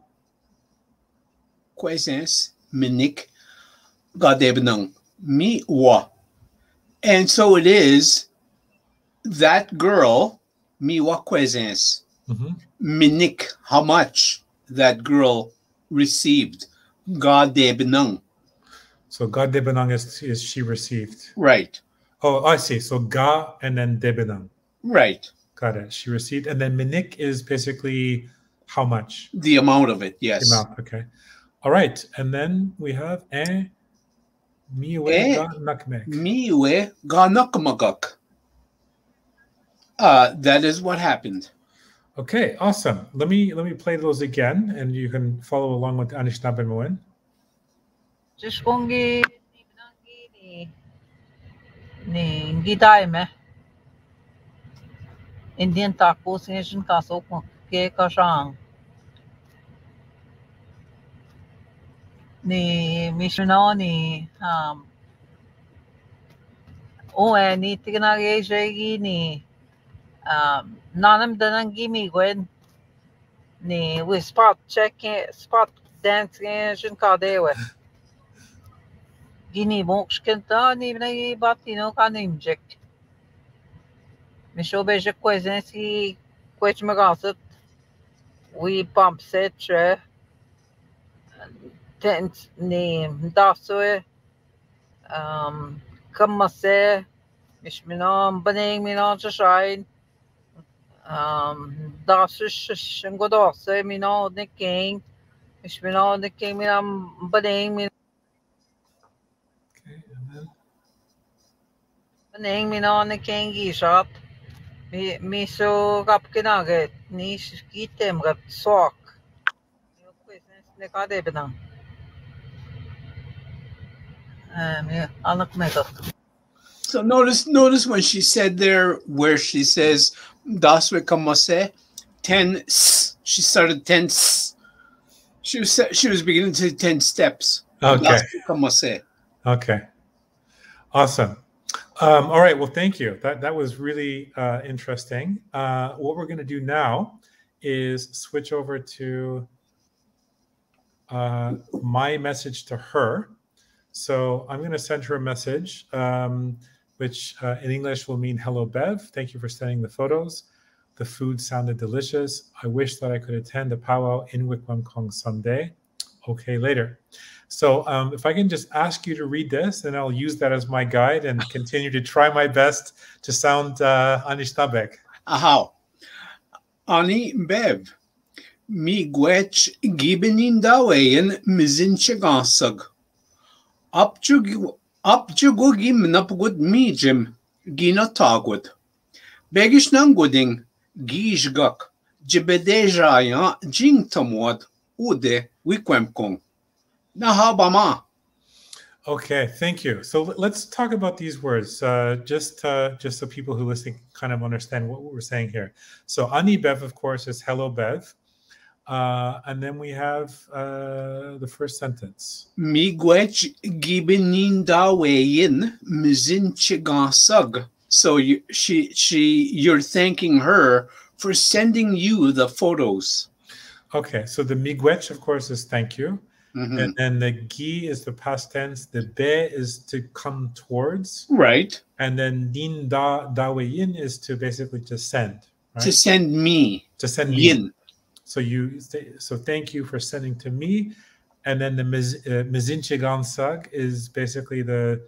Quezens, Minik, Gadebnang, Miwa. And so it is that girl, Miwa Quezens, Minik, how much that girl received. Gadebnang. So Ga Debenang is she received. Right. Oh, I see. So Ga and then Debenang. Right. Got it. She received. And then Minik is basically how much? The amount of it, yes. The amount, okay. All right. And then we have Miwe Ga Nakmek. Miwe Ga Nakmagak. That is what happened. Okay, awesome. Let me play those again, and you can follow along with Anishinaabemowin. Just kongi ni gidaime. Indian tacos nation kaso ke kasang. Ni Mishno ni ni tignage jegi ni nanam danangi mi gwen ni we spot dance nation kadewe. Gini mokshkenta ni na batino kanimjek. Misho beje kwezensi kwechmagasat. We pump setre. Tent ni daswe. Kamase. Mishmino baning mino shine. Dasish shingodose mino the king. Mishmino the king minam baning mino. Okay, and then Baning mino the king gishat. Miso kapkinage ni skitem gat sok. Yo kwesnes ne kade benang. Anak megat. So notice when she said there, where she says Daswe Kamase, 10 she started 10 she was beginning to 10 steps. Okay. Daswe Kamase. Okay. Awesome. All right. Well, thank you. That was really interesting. What we're going to do now is switch over to my message to her. So I'm going to send her a message, which in English will mean hello, Bev. Thank you for sending the photos. The food sounded delicious. I wish that I could attend the Pow Wow in Wiikwemikoong someday. Okay, later. So if I can just ask you to read this, and I'll use that as my guide and continue to try my best to sound Anishinaabeg. Aha. Ani Bev. Mi gwech gibenin daweyen mizinchegasag. Upjugugim napgud mijim gina tagud. Begish nanguding gijgak jibedejaya jingtamwad ude Wiikwemikoong. Nahabama. Okay, thank you. So let's talk about these words, just so people who listen kind of understand what we're saying here. So Ani Bev, of course, is hello, Bev. And then we have the first sentence. Migwech gibenin daweyin mizinchigasug. So you're thanking her for sending you the photos. Okay, so the migwech, of course, is thank you. Mm-hmm. And then the gi is the past tense. The be is to come towards. Right. And then din daweyin is to basically just send. Right? To send me. To send me. Yin. So thank you for sending to me. And then the mizinchigansag is basically the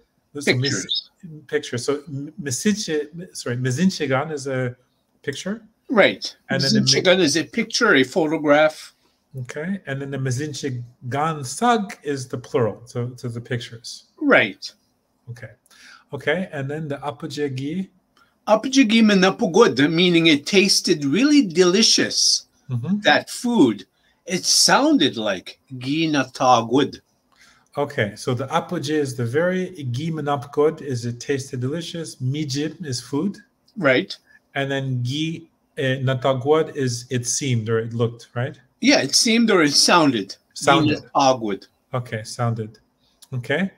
pictures. So mizinchigan is a picture. Right. And mizinchigan is a picture, a photograph. Okay. And then the mizinchigansag is the plural. So the pictures. Right. Okay. Okay. And then the apujegi. Apjigimanapugod, meaning it tasted really delicious. Mhm. That food, it sounded like ginatagud. Okay, so the apogee is the very gi good is it tasted delicious. Mijib is food, Right? and then gi natagwad is it seemed or it looked, right? Yeah, it seemed or it sounded. Sounded. Ginatagud. Okay, sounded. Okay,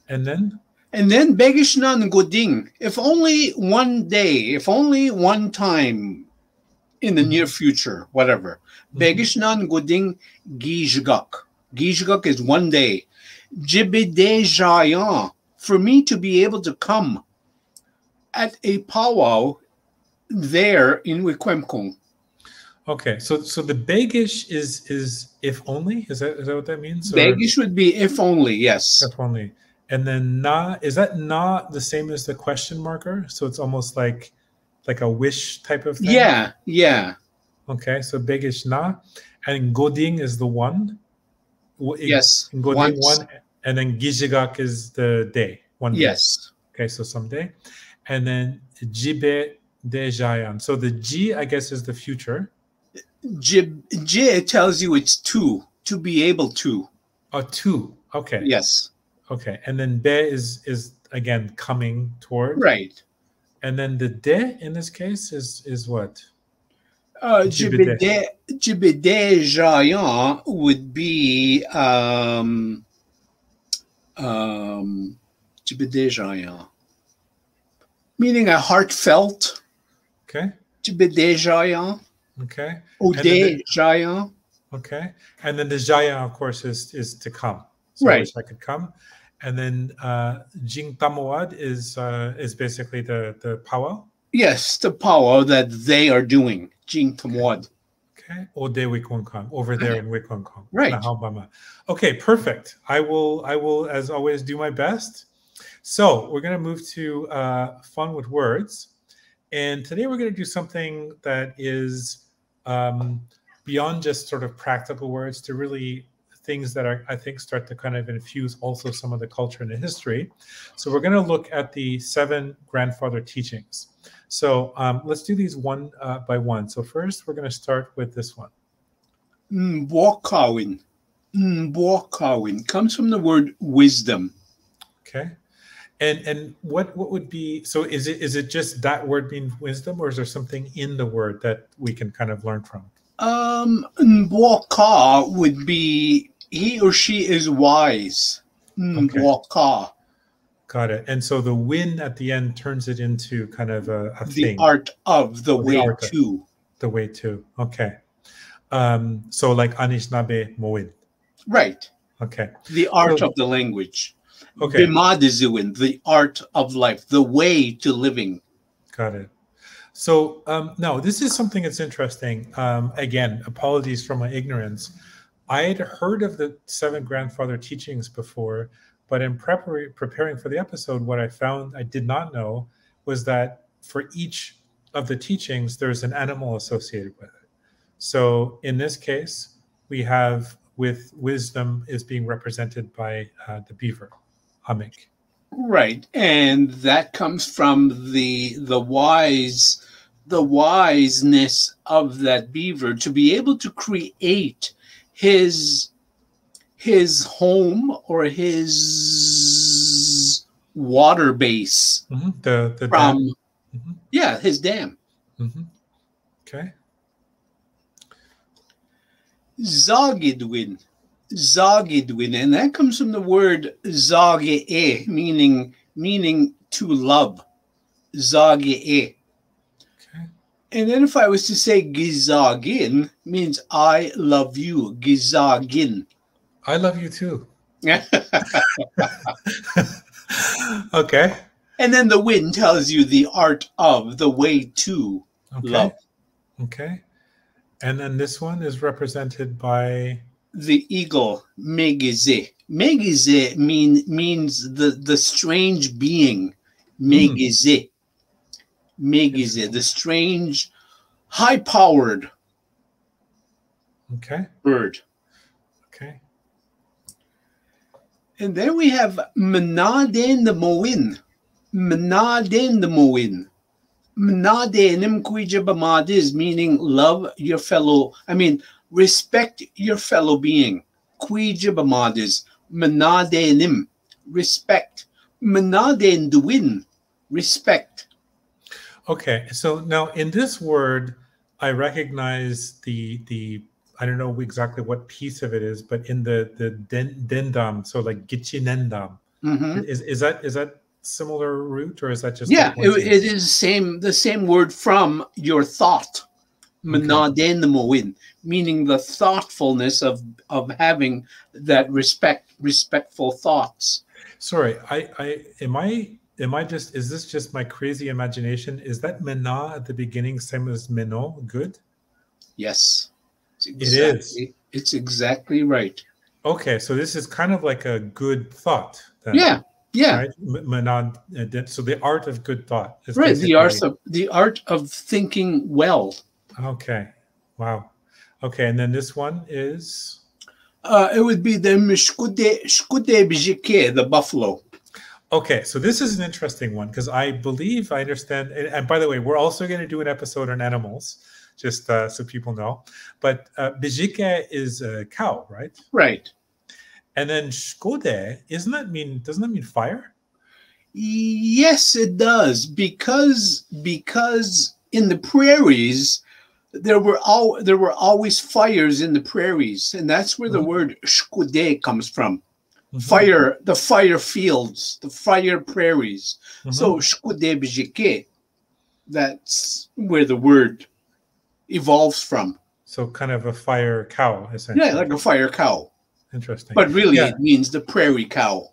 and then And then Begishnan Goding, if only one day, if only one time in the near future, whatever. Begishnan Goding Gijgak. Gijgak is one day. Jibide Jayan, for me to be able to come at a powwow there in Wiikwemikoong. okay, so the begish is if only, is that what that means? Or Begish would be if only, yes. if only, and then na, is that not the same as the question marker? So it's almost like a wish type of thing. Yeah, yeah. Okay, so begish na, and goding is the one. Yes. Goding Once. one, and then gijigak is the day, one day. Yes. Okay, so someday, and then jibe de jayan. So the G, I guess, is the future. J tells you it's to be able to. Oh, two. Okay. Yes. Okay, and then be is again coming toward. Right. And then the de in this case is what? Jibide Jayan would be Jibide Jayan, meaning a heartfelt. Okay. Jibide Jayan. Okay. Ode Jayan. Okay. And then the jaya, of course, is to come. So I Right. wish I could come. And then Jing Tamuad is basically the powwow. Yes, the power that they are doing. Jing Tamwad. Okay. Ode Wiikwemikoong, over there in Wiikwemikoong. Right. Nahaubama. Okay, perfect. I will, as always, do my best. So we're gonna move to fun with words. And today we're gonna do something that is beyond just sort of practical words to really things that are, I think, start to kind of infuse also some of the culture and the history. So we're going to look at the 7 grandfather teachings. So let's do these one by one. So first, we're going to start with this one. Mwokawin. Mwokawin comes from the word wisdom. Okay. And what would be, so is it just that word being wisdom, or is there something in the word that we can kind of learn from? Mwaka would be he or she is wise. Mwaka. Got it. And so the win at the end turns it into kind of a The thing. art of the way to. The way to. Okay. So like Anishinaabemowin. Right. Okay. The art of the language. Okay. Bimadizuin, the art of life, the way to living. Got it. So no, this is something that's interesting. Again, apologies for my ignorance. I had heard of the 7 grandfather teachings before, but in preparing for the episode, what I found I did not know was that for each of the teachings, there's an animal associated with it. So in this case, we have with wisdom is being represented by the beaver, Hamik. Right, and that comes from the wiseness of that beaver to be able to create his home or his water base The from dam. his dam. Okay. Zagidwin, and that comes from the word zage, meaning to love. Zage. Okay. And then if I was to say gizagin, means I love you. Gizagin. I love you too. Okay. And then the wind tells you the art of, the way to love. Okay. And then this one is represented by the eagle, Megize. Megize means the strange being. Megize. Megize, the strange, high-powered bird. Okay. And then we have Anishinaabemowin. Anishinaabemowin. Mnadenim Kwijabamadiz, meaning love your fellow, respect your fellow being. Kwijabamadiz, Mnadenim, respect. Mnadenduin, respect. Okay, so now in this word, I recognize the I don't know exactly what piece of it is, but in the dendam, so like gichinendam, Mm-hmm. is that similar root, or is that just Yeah, a coincidence? it is the same word from your thought. Mnadenmowin, meaning the thoughtfulness of having that respectful thoughts. Sorry, am I just, is this just my crazy imagination? Is that mena at the beginning same as meno? Good? Yes, It is. it's exactly right. Okay, so this is kind of like a good thought then. Yeah, yeah. Right? So the art of good thought is Right, basically the art of thinking well. okay. Wow. Okay, and then this one is It would be the Shkude Bijike, the buffalo. okay. So this is an interesting one because I believe I understand. And by the way, we're also going to do an episode on animals, just so people know. But bijike is a cow, right? Right. And then shkode, doesn't that mean fire? Yes, it does, because in the prairies there were always fires in the prairies, and that's where the word shkude comes from. Fire, the fire fields, the fire prairies. So shkude bijike, that's where the word evolves from. So kind of a fire cow, essentially. Yeah, like a fire cow. Interesting. But really, it means the prairie cow.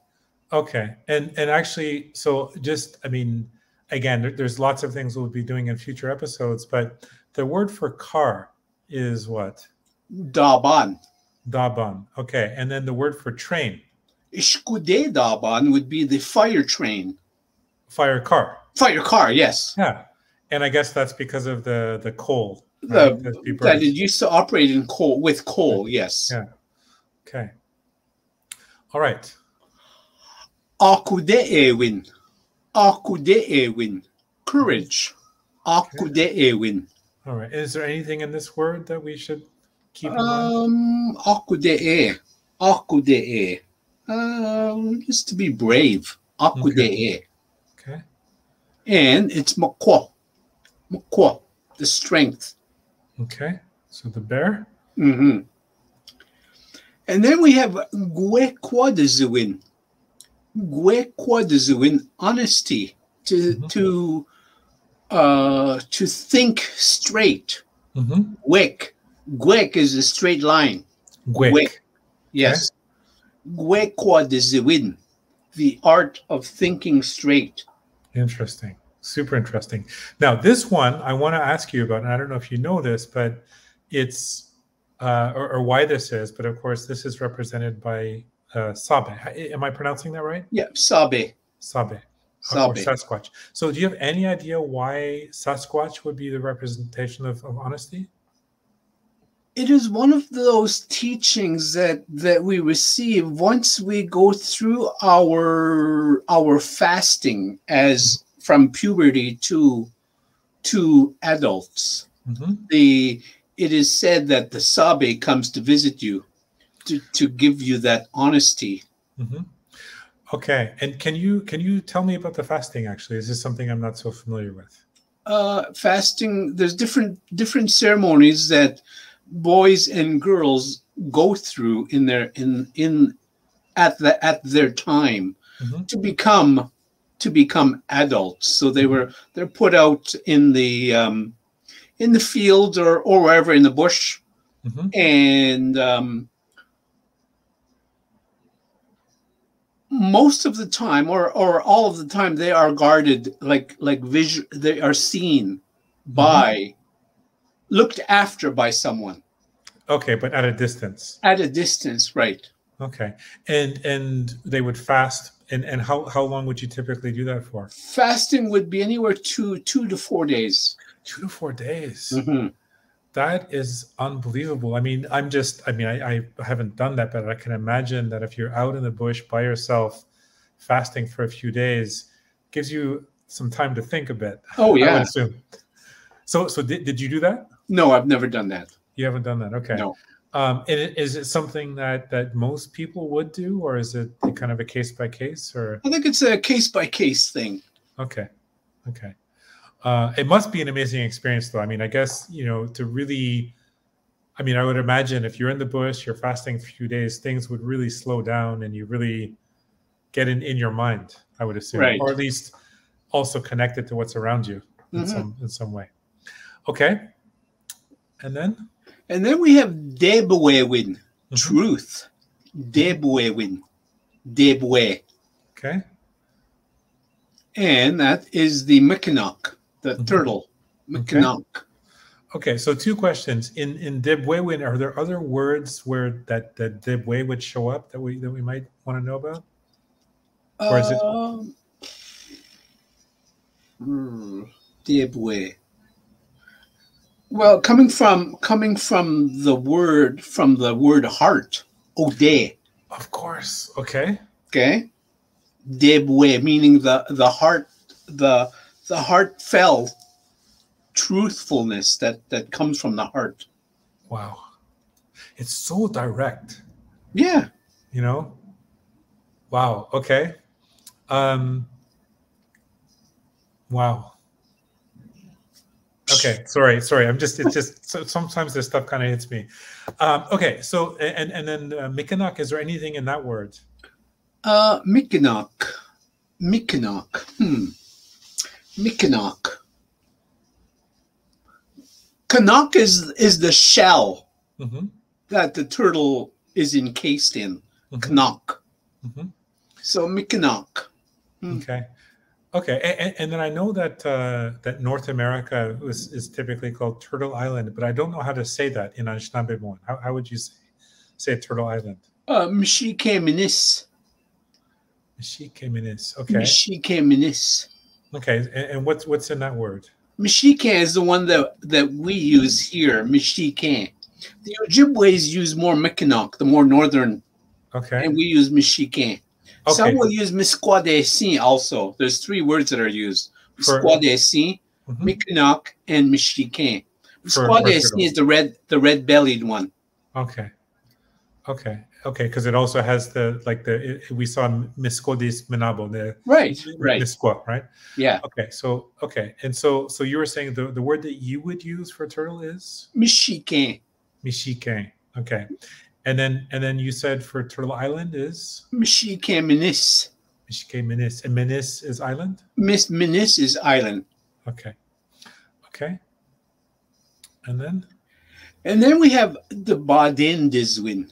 Okay, and actually, so just again, there's lots of things we'll be doing in future episodes, but the word for car is what? Daban. Daban. Okay, and then the word for train. Ishkude daban would be the fire train. Fire car. Fire car, yes. Yeah, and I guess that's because of the coal. Right? That it used to operate in coal with coal. Yes. Yeah. Okay. All right. Akude ewin. Akude ewin. Courage. Akude ewin. All right. Is there anything in this word that we should keep in mind? Akude. Akude. Just to be brave. Akude. Okay. And it's makwa. Makwa. The strength. Okay. So the bear. Mm-hmm. And then we have gwekwadezuin. Gwekwadezuin, honesty, to think straight. Gwek is a straight line. Gwek. Yes. Gwekwadezuin, the art of thinking straight. Interesting. Super interesting. Now, this one I want to ask you about, and I don't know if you know this, but it's or why this is, but of course, this is represented by Sabe. Am I pronouncing that right? Yeah, Sabe. Sabe. Sabe. Or Sasquatch. So do you have any idea why Sasquatch would be the representation of honesty? It is one of those teachings that we receive once we go through our fasting as from puberty to adults. It is said that the Sabe comes to visit you to give you that honesty. Okay, and can you tell me about the fasting? Actually, is this something I'm not so familiar with? Fasting. There's different ceremonies that boys and girls go through in their at their time to become adults. So they're put out in the field or wherever in the bush, and most of the time or all of the time they are guarded, like vision. They are seen by, looked after by someone. Okay, but at a distance. At a distance, right. Okay. And they would fast, and how long would you typically do that for? Fasting would be anywhere 2 to 4 days. 2 to 4 days. That is unbelievable. I haven't done that, but I can imagine that if you're out in the bush by yourself, fasting for a few days, gives you some time to think a bit. Oh, I yeah. would assume. So did you do that? No, I've never done that. You haven't done that. Okay. No. And is it something that most people would do, or is it kind of a case by case? Or I think it's a case by case thing. okay. It must be an amazing experience, though. I mean, I guess to really. I mean, I would imagine if you're in the bush, you're fasting for a few days, things would really slow down, and you really get in your mind. I would assume, Right. or at least also connected to what's around you in some way. Okay, and then we have Debwewin, truth. Debwewin, Debwe. Okay. And that is the Mikanok, the turtle. Mikanok. Okay, so two questions. In Debwewin, are there other words where that Debwe would show up that we might want to know about? Or is it Debwe? Well, coming from the word heart, Ode. Of course. Okay. Okay. Debwe, meaning the heartfelt truthfulness that comes from the heart. Wow. It's so direct. Yeah. Wow. Okay. Wow. Okay. Sorry. It's just sometimes this stuff kind of hits me. Okay. So, and then Mikanok, is there anything in that word? Mikanok. Mikanok. Kanok is the shell that the turtle is encased in. Kanok. So Mikanok. Okay. And then I know that that North America is typically called Turtle Island, but I don't know how to say that in Anishinaabemowin. How would you say Turtle Island? Mishikeminis. Mishikeminis. Okay. Mishikeminis. Okay. And what's in that word? Mishike is the one that we use here. Mishike. The Ojibways use more Mikanok, the more northern. Okay. And we use Mishike. Okay. Some will use Misquadesi also. There's three words that are used. Misquadesi, Mikanok, and Mishike. Misquadesi is the red-bellied one. Okay. Because it also has we saw Miskodis Minabo, the right. Misqua, right? Yeah. Okay. And so you were saying the word that you would use for turtle is Mishike. Okay. And then you said for Turtle Island is Mishikeminis. And Minis is island? Minis is island. Okay. And then we have the Badindiswin.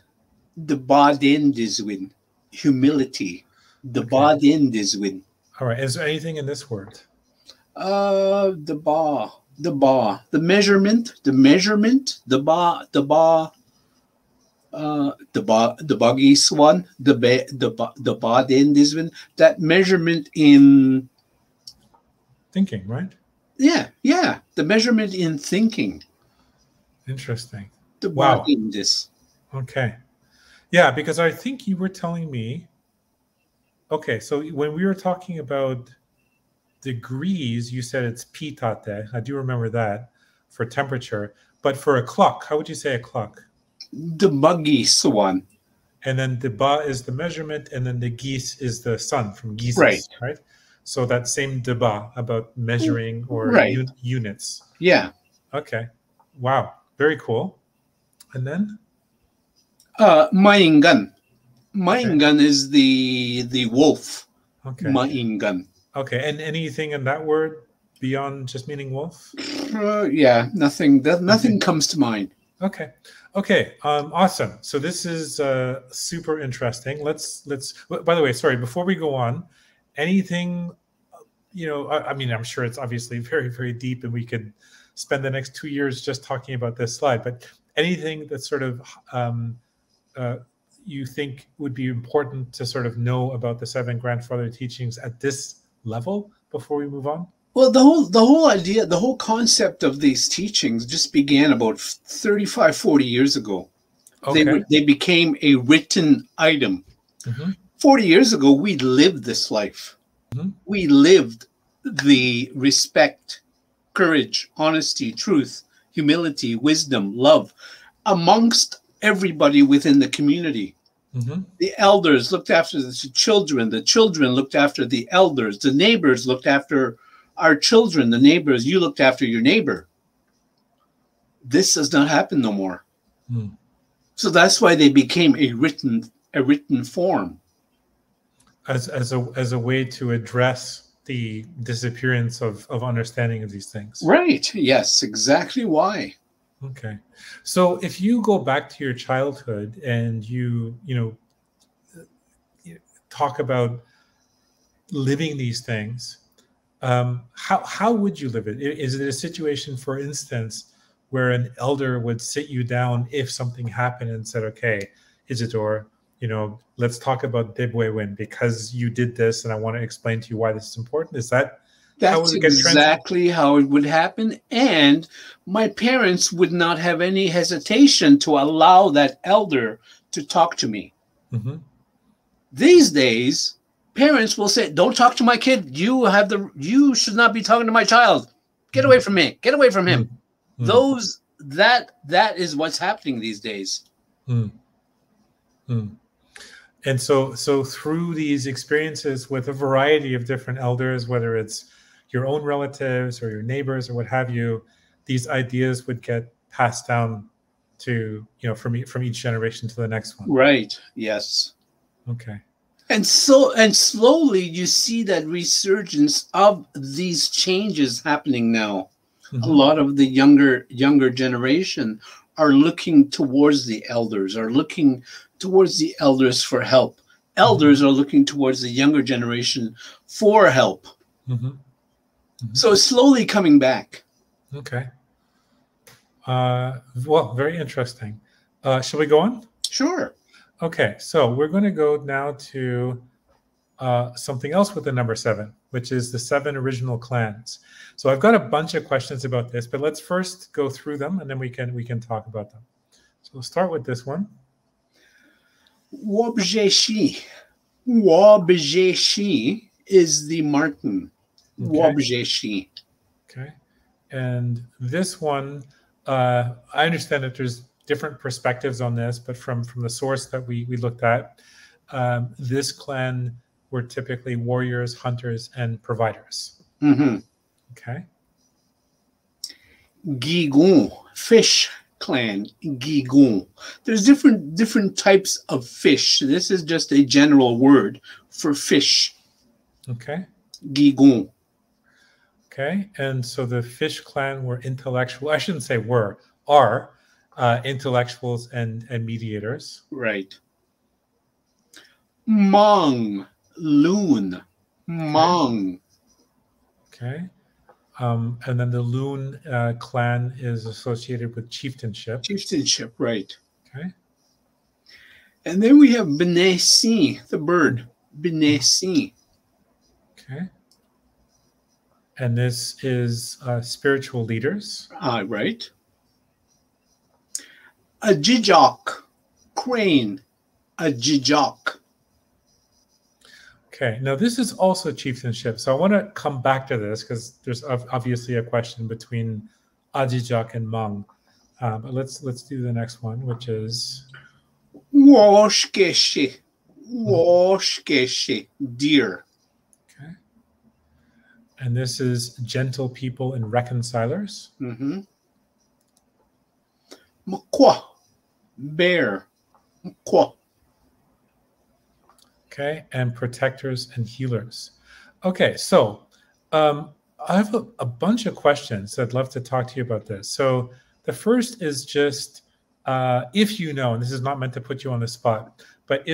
The Badindiswin. Humility. The Badindiswin. All right. Is there anything in this word? The measurement, the buggies one, the Badindiswin, that measurement in thinking, right? Yeah. The measurement in thinking. Interesting. The wow. Badindis. Okay. Yeah, because I think you were telling me. Okay, so when we were talking about degrees, you said it's pitate. I do remember that for temperature. But for a clock, how would you say a clock? The buggies one. And then the ba is the measurement, and then the geese is the sun from geese, right? So that same deba about measuring or units. Yeah. Okay. Wow. Very cool. And then? Maingan. Maingan is the wolf. Okay. Maingan. Okay. And anything in that word beyond just meaning wolf? Yeah. Nothing comes to mind. Okay. Awesome. So this is super interesting. Let's. By the way, sorry. Before we go on, anything, I mean, I'm sure it's obviously very, very deep, and we could spend the next 2 years just talking about this slide. But anything that sort of you think would be important to sort of know about the 7 grandfather teachings at this level before we move on? Well, the whole idea, the whole concept of these teachings just began about 35, 40 years ago. Okay. They became a written item. 40 years ago, we lived this life. We lived the respect, courage, honesty, truth, humility, wisdom, love amongst everybody within the community. Mm-hmm. The elders looked after the children looked after the elders, the neighbors looked after our children, the neighbors, you looked after your neighbor. This does not happen no more. Mm. So that's why they became a written form. As a way to address the disappearance of understanding of these things. Right. Yes, exactly why. Okay. So if you go back to your childhood and you talk about living these things, how would you live it? Is it a situation, for instance, where an elder would sit you down if something happened and said, okay, Isadore, let's talk about Wiikwemikoong because you did this and I want to explain to you why this is important? Is that how it That's would get exactly how it would happen. And my parents would not have any hesitation to allow that elder to talk to me. Mm-hmm. These days, parents will say, don't talk to my kid. You should not be talking to my child. Get away from me. Get away from him. Mm-hmm. That is what's happening these days. Mm-hmm. And so through these experiences with a variety of different elders, whether it's your own relatives or your neighbors or what have you, these ideas would get passed down to, from each generation to the next one. Right. Yes. Okay. And slowly you see that resurgence of these changes happening now. Mm-hmm. A lot of the younger generation are looking towards the elders, for help. Elders are looking towards the younger generation for help. Mm-hmm. Mm-hmm. So it's slowly coming back. Okay. Well, very interesting. Shall we go on? Sure. Okay, so we're going to go now to something else with the number 7, which is the 7 original clans. So I've got a bunch of questions about this, but let's first go through them and then we can talk about them. So we'll start with this one. Wabjeshi is the Martin. Okay. Wabjeshi. Okay. And this one, I understand that there's different perspectives on this, but from the source that we looked at, this clan were typically warriors, hunters, and providers. Mm-hmm. Okay. Gigon, fish clan, Gigon. There's different types of fish. This is just a general word for fish. Okay. Gigon. Okay. And so the fish clan were intellectual. I shouldn't say were, are intellectuals and mediators. Right. Hmong, loon. Hmong. Okay. And then the Loon clan is associated with chieftainship. Chieftainship, right. Okay. And then we have Benesi, the bird. Benesi. Okay. And this is spiritual leaders. Right. A jijok, crane. A jijok. Okay, now this is also chieftainship. So I want to come back to this because there's obviously a question between Ajijak and Hmong. But let's do the next one, which is Woshkeshi. Woshkeshi, deer. Okay. And this is gentle people and reconcilers. Mm-hmm. Mkwa, bear. Mkwa. Okay, and protectors and healers. Okay, so I have a bunch of questions that I'd love to talk to you about this. So the first is just if you know, and this is not meant to put you on the spot, but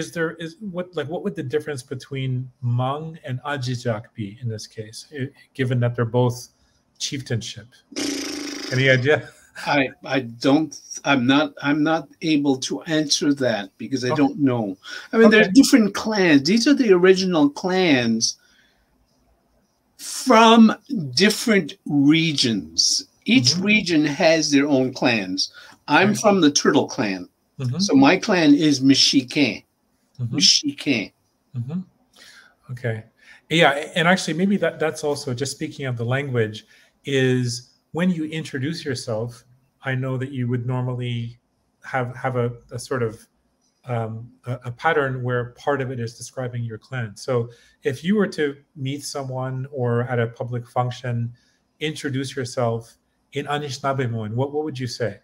what would the difference between Hmong and Ajijak be in this case, given that they're both chieftainship? Any idea? I'm not able to answer that because I don't know. I mean, there's different clans. These are the original clans from different regions. Each region has their own clans. I'm from the Turtle clan. So my clan is Michiquin. Michiquin. Okay. Yeah, and actually, maybe that's also just speaking of the language. Is when you introduce yourself, I know that you would normally have a sort of a pattern where part of it is describing your clan. So if you were to meet someone or at a public function, introduce yourself in Anishinaabemowin, what would you say?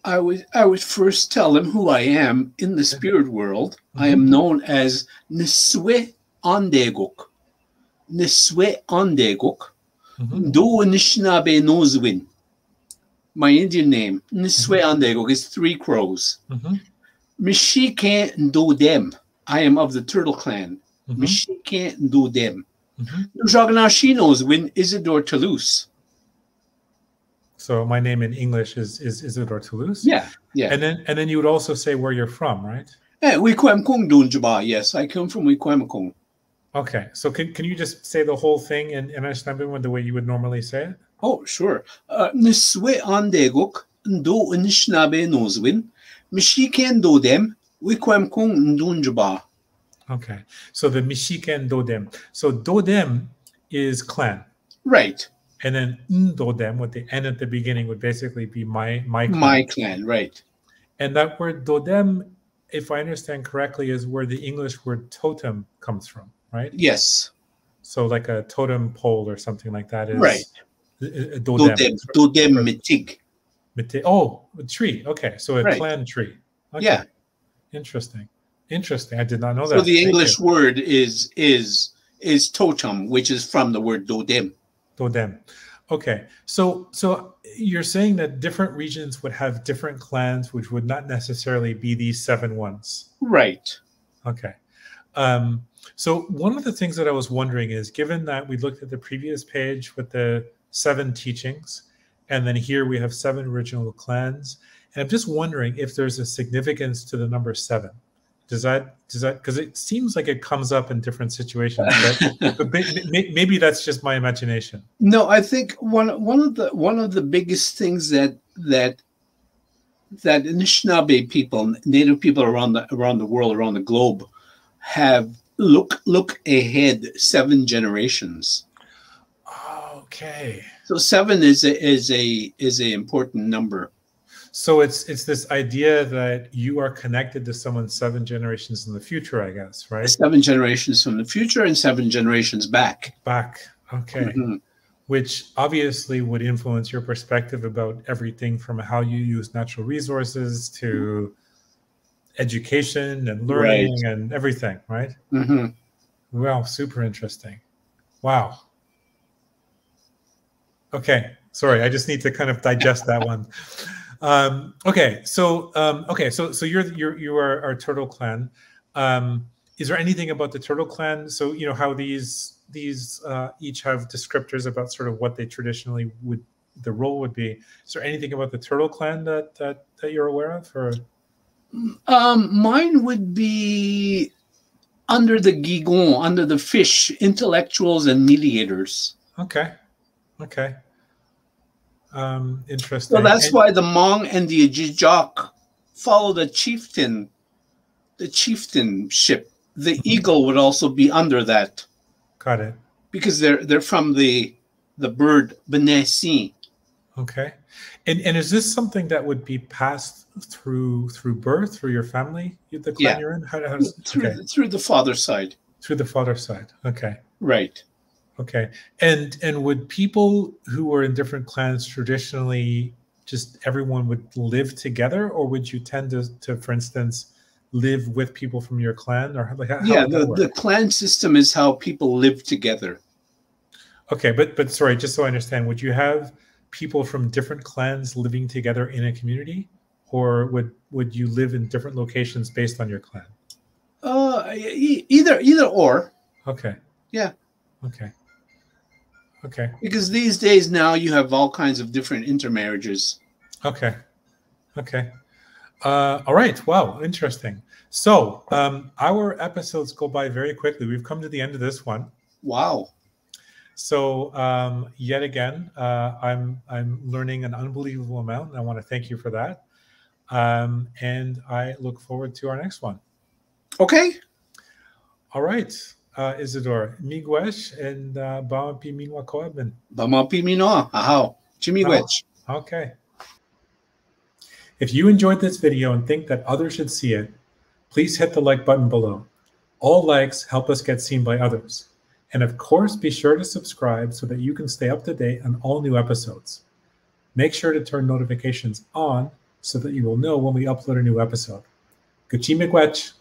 I would first tell them who I am in the spirit world. I am known as Niswe Andeguk. Niswe Andeguk. Do Anishinaabe Nozwin. My Indian name, Niswe Andeguk, is 3 crows. Mishike Ndodem. I am of the turtle clan. Mishike Ndodem. Nujaganashi Nozwin Isadore Toulouse. So my name in English is Isadore Toulouse. Yeah, yeah. And then you would also say where you're from, right? Wiikwemikoong Dunjaba. Yes, I come from Wiikwemikoong. Okay, so can you just say the whole thing in Anishinaabemowin the way you would normally say it? Oh, sure. Niswe Andeguk Ndo Anishinaabe Nozwin Mishike Ndodem Wiikwemikoong Ndunjaba. Okay, so the Mishiken Dodem. So Dodem is clan. Right. And then Ndodem with the N at the beginning would basically be my clan. My clan, right. And that word Dodem, if I understand correctly, is where the English word totem comes from, right? Yes. So like a totem pole or something like that is right. Dodem. Dodem Mitig. Oh, a tree. Okay, so a right. clan tree. Okay. Yeah. Interesting. Interesting. I did not know that. So the English word is totem, which is from the word Dodem. Dodem. Okay. So you're saying that different regions would have different clans, which would not necessarily be these 7 ones. Right. Okay. So one of the things that I was wondering is, given that we looked at the previous page with the 7 teachings, and then here we have 7 original clans, and I'm just wondering if there's a significance to the number 7. Does that because it seems like it comes up in different situations, but maybe that's just my imagination. No, I think one of the biggest things that Anishinaabe people, Native people around the world, around the globe, have look ahead 7 generations. Okay. So 7 is a important number. So it's this idea that you are connected to someone 7 generations in the future, I guess, right? 7 generations from the future and 7 generations back. Back, okay. Which obviously would influence your perspective about everything from how you use natural resources to education and learning and everything, right? Wow, super interesting. Wow. Okay, sorry, I just need to kind of digest that one. Okay, so you are our turtle clan. Is there anything about the turtle clan? So you know how these each have descriptors about sort of what they traditionally the role would be. Is there anything about the turtle clan that you're aware of, or? Mine would be under the gigon, under the fish, intellectuals and mediators. Okay. Interesting. So that's why the Hmong and the Ajijok follow the chieftainship. The eagle would also be under that. Got it. Because they're from the bird Benesi. Okay. And is this something that would be passed through birth, through your family, the clan you're in? How does, through the father's side. Through the father's side. Okay. Right. Okay. And would people who were in different clans traditionally just everyone would live together, or would you tend to for instance, live with people from your clan, or like how the clan system is how people live together. Okay, but sorry, just so I understand, would you have people from different clans living together in a community, or would you live in different locations based on your clan? Either or. Okay. Yeah. Okay. Because these days now you have all kinds of different intermarriages. Okay. All right. Wow. Interesting. So our episodes go by very quickly. We've come to the end of this one. Wow. So yet again, I'm learning an unbelievable amount, and I want to thank you for that. And I look forward to our next one. Okay. All right. Isadore. Miigwech and Bawampi Miigwekong. Bamampi mino. Ahaw. Chimiwech. Okay. If you enjoyed this video and think that others should see it, please hit the like button below. All likes help us get seen by others. And of course, be sure to subscribe so that you can stay up to date on all new episodes. Make sure to turn notifications on so that you will know when we upload a new episode. Miigwech.